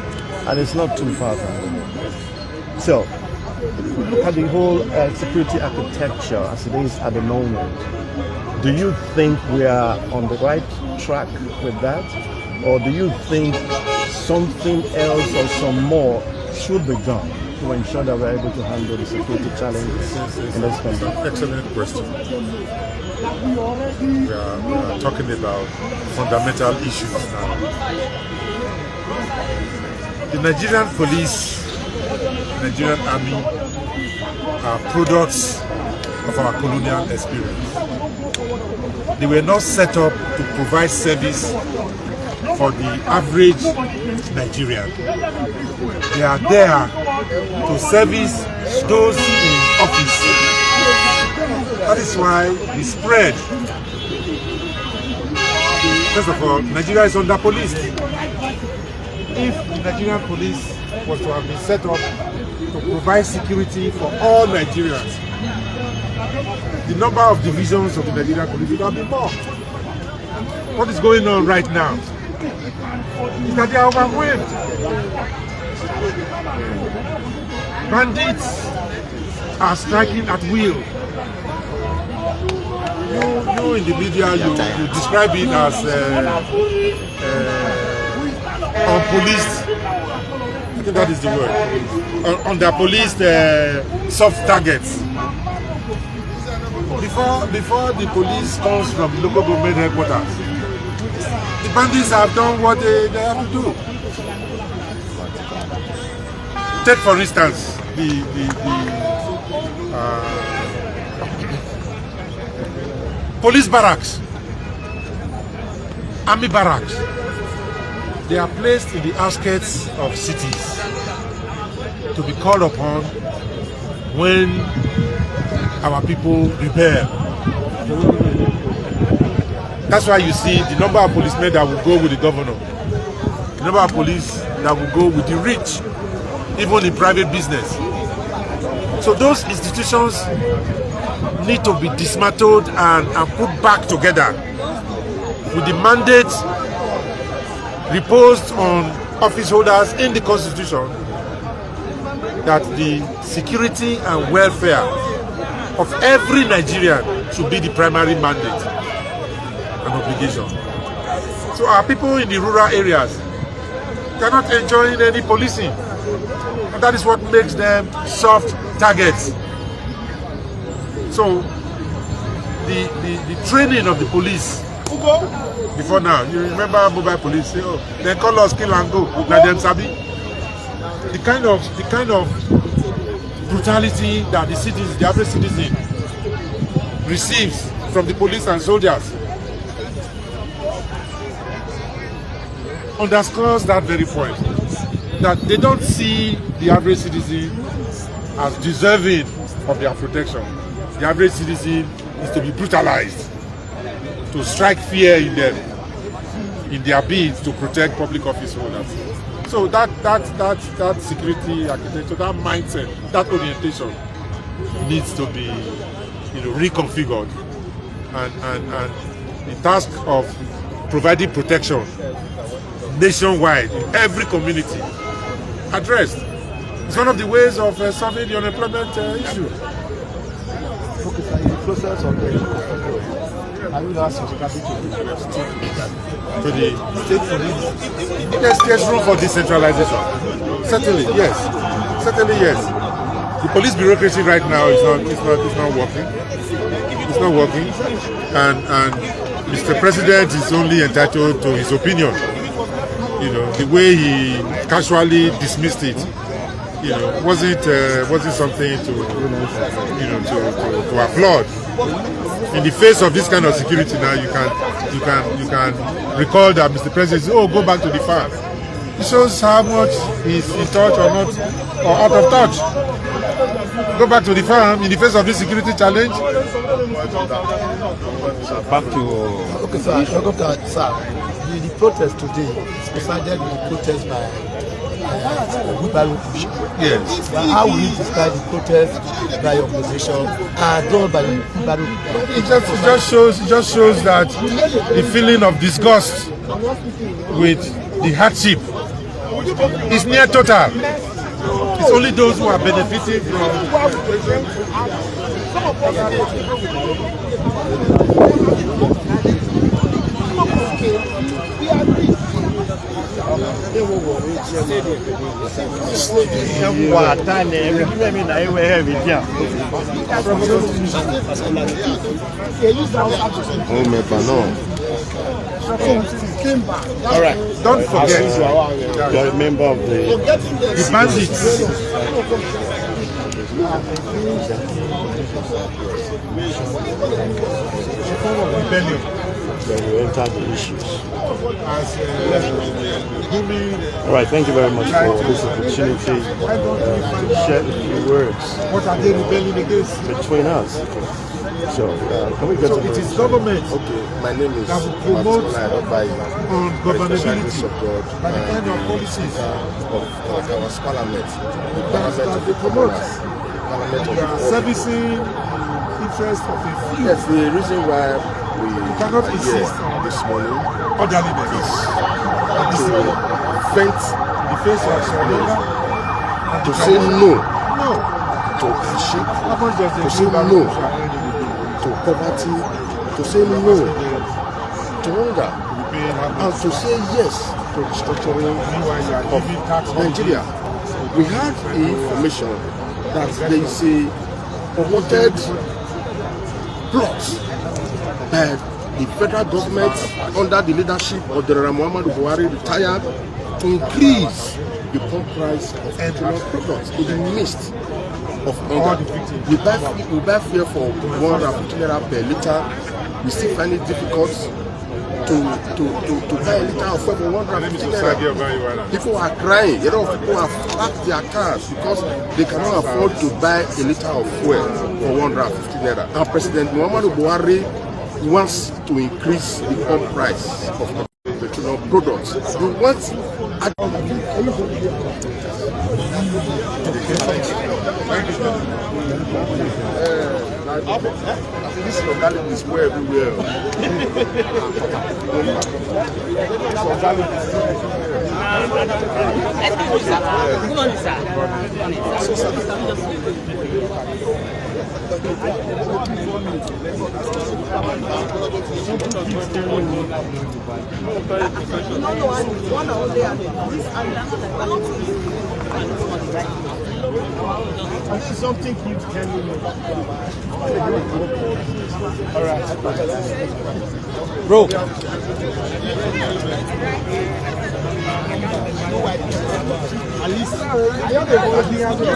and it's not too far from me. So, look at the whole security architecture as it is at the moment. Do you think we are on the right track with that? Or do you think something else or some more should be done to ensure that we're able to handle the security challenges in this country? Excellent question. We are talking about fundamental issues now. The Nigerian police, Nigerian army are products of our colonial experience. They were not set up to provide service for the average Nigerian. They are there to service those in office. That is why the spread. First of all, Nigeria is under police. If the Nigerian police was to have been set up to provide security for all Nigerians, the number of divisions of the Nigerian police would have been more. What is going on right now is that they are overwhelmed. Bandits are striking at will. You in the media, you describe it as unpoliced. I think that is the word. Underpoliced soft targets. Before the police comes from the local government headquarters, the bandits have done what they have to do. Take for instance police barracks, army barracks. They are placed in the outskirts of cities to be called upon when our people rebel. That's why you see the number of policemen that will go with the governor, the number of police that will go with the rich, even in private business. So those institutions need to be dismantled and put back together with the mandate reposed on office holders in the Constitution that the security and welfare of every Nigerian should be the primary mandate and obligation. So our people in the rural areas, they're not enjoying any policing. And that is what makes them soft targets. So the training of the police before now, you remember mobile police say, oh, they call us kill and go, like them sabi. The kind of brutality that the average citizen receives from the police and soldiers underscores that very point, that they don't see the average citizen as deserving of their protection. The average citizen is to be brutalized, to strike fear in them, in their bid to protect public office holders. So that security architecture, that mindset, that orientation needs to be, reconfigured, and the task of providing protection nationwide in every community addressed. It's one of the ways of solving the unemployment issue. Okay, sir, in the process of have you not subscribed to the state police? There's room for decentralization. Certainly, yes. Certainly, yes. The police bureaucracy right now is not working. It's not working, and Mr. President is only entitled to his opinion. The way he casually dismissed it, wasn't something to applaud. In the face of this kind of security now, you can recall that Mr. President says, "Oh, go back to the farm." It shows how much he's in touch or not, or out of touch. Go back to the farm in the face of this security challenge. Back to okay, sir. The protest today is presided with the protest by Buhari. Yes. But how will you describe the protest by your opposition done by Buhari? It just shows that the feeling of disgust with the hardship is near total. It's only those who are benefiting from All right. Don't forget, you're a member of the bandits. Rebellion. When we enter the issues. All right, thank you very much for this opportunity to share a few words. What are they rebelling against? Between us. So, can we get to it is government. Okay, my name is that will promote on governability of God, by the kind of policies of our parliament. that they promote. Parliament They are servicing interest of a few. Yes, the reason why we cannot insist on this morning orderliness to vent the face of surrender to say no no to hardship, how much does to say no to poverty, to say no to hunger, and to say yes to restructuring of Nigeria. We had information that there is a promoted plot by the federal government under the leadership of General Muhammadu Buhari retired to increase the pump price of petrol products in the midst of hunger. We buy fuel for 150 naira per liter. We still find it difficult to buy a liter of fuel for 150 naira. People are crying. A lot of people have packed their cars because they cannot afford to buy a liter of fuel for 150 naira. And President Muhammadu Buhari wants to increase the pump price of petroleum products. We want this organic is way everywhere. Something keeps telling me. All right. Bro. At least I have the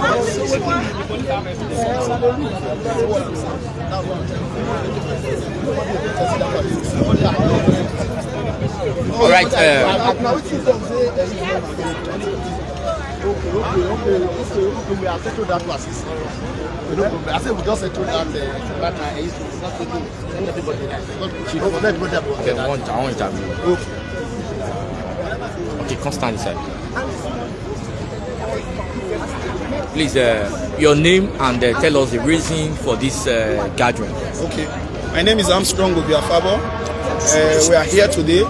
all right. Okay. We have settled that to assist. I said we just settled that not everybody Okay, constant inside. Please, your name and tell us the reason for this gathering. Okay, my name is Armstrong Obiafabo. We are here today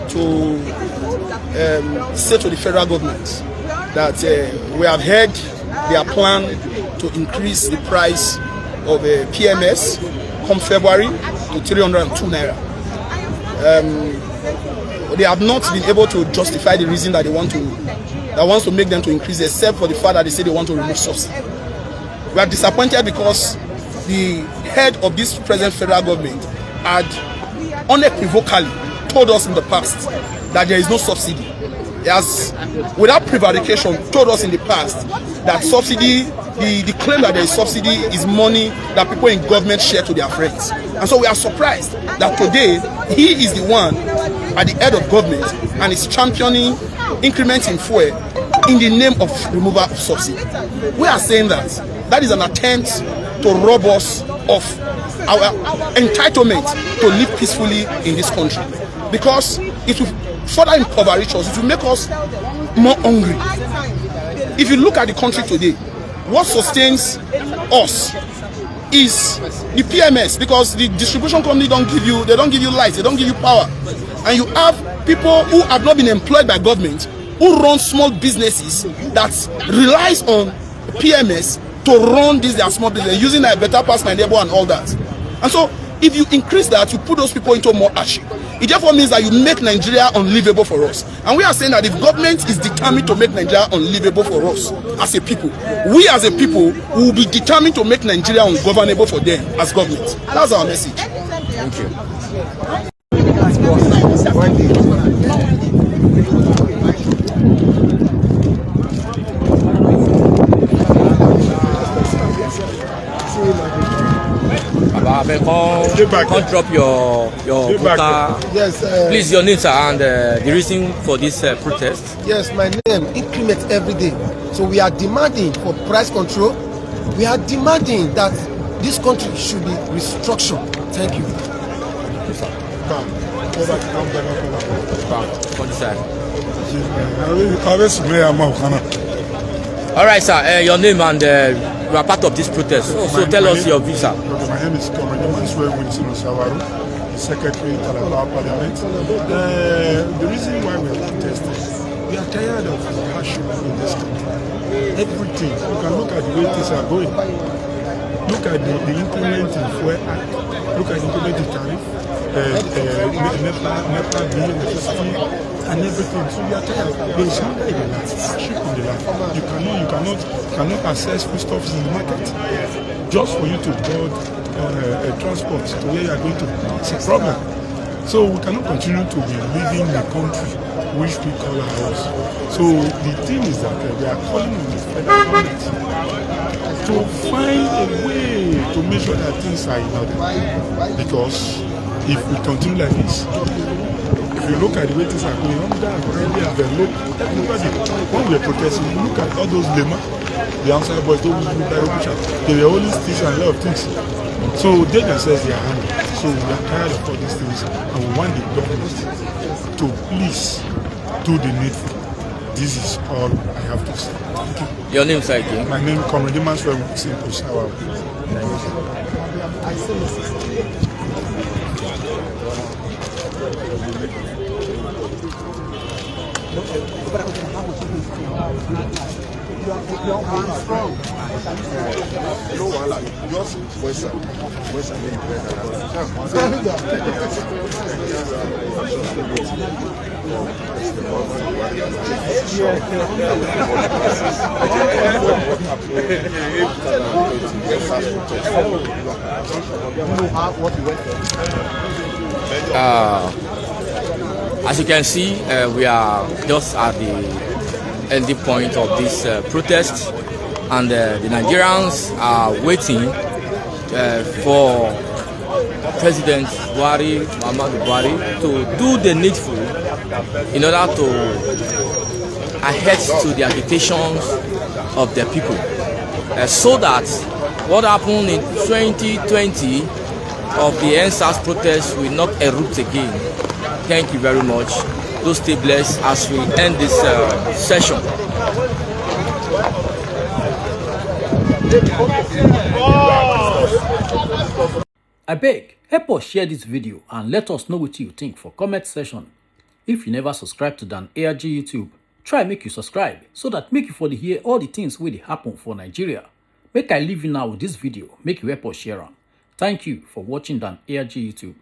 to say to the federal government that we have heard their plan to increase the price of PMS come February to 302 naira. They have not been able to justify the reason that wants to make them to increase, except for the fact that they say they want to remove subsidy. We are disappointed because the head of this present federal government had unequivocally told us in the past that there is no subsidy. He has, without prevarication, told us in the past that subsidy, the claim that there is subsidy is money that people in government share to their friends. And so we are surprised that today he is the one at the head of government and is championing increment in fuel in the name of removal of subsidy. We are saying that is an attempt to rob us of our entitlement to live peacefully in this country, because it will further impoverish us. It will make us more hungry. If you look at the country today, what sustains us is the PMS, because the distribution company don't give you light, they don't give you power, and you have people who have not been employed by government, who run small businesses that relies on PMS to run their small business, using a better pass my neighbor and all that. And so if you increase that, you put those people into more hardship. It therefore means that you make Nigeria unlivable for us. And we are saying that if government is determined to make Nigeria unlivable for us as a people, we as a people will be determined to make Nigeria ungovernable for them as government. That's our message. Thank you. Can't drop your book. Yes. Please, your name, sir, and the reason for this protest. Yes, my name increment every day. So we are demanding for price control. We are demanding that this country should be restructured. Thank you. All right, sir. Your name and you are part of this protest. So tell us your view, sir. My name is Secretary of our Parliament. The reason why we are protesting, we are tired of hardship in this country. Everything. You can look at the way things are going. Look at the increment in fuel act. Look at the increment in tariff, NEPA bill, electricity, and everything. So we are tired. There is hunger in the land, hardship in the land. You cannot access foodstuffs in the market. Just for you to board transport to where you are going to, it's a problem. So we cannot continue to be living in a country which we call our house. So the thing is that we are calling on the federal government to find a way to make sure that things are in order. Because if we continue like this, if you look at the way things are going on, already developed. When we are protesting, look at all those lemma, the outside boys, they were only sticks and a lot of things. So they themselves, they are handling. So we are tired of all these things, and we want the government to please do the needful. This is all I have to say. Thank you. Your name, sir, again? My name is Comrade Manswell Simple Shower. As you can see, we are just at the ending point of this protest, and the Nigerians are waiting for President Buhari, to do the needful in order to adheres to the agitations of the people, so that what happened in 2020 of the NSAS protest will not erupt again. Thank you very much. Do stay blessed as we end this session. I beg, help us share this video and let us know what you think for comment section. If you never subscribe to Dan ARG YouTube, try make you subscribe so that make you for the hear all the things wey dey happen for Nigeria. Make I leave you now with this video, make you help us share am. Thank you for watching Dan ARG YouTube.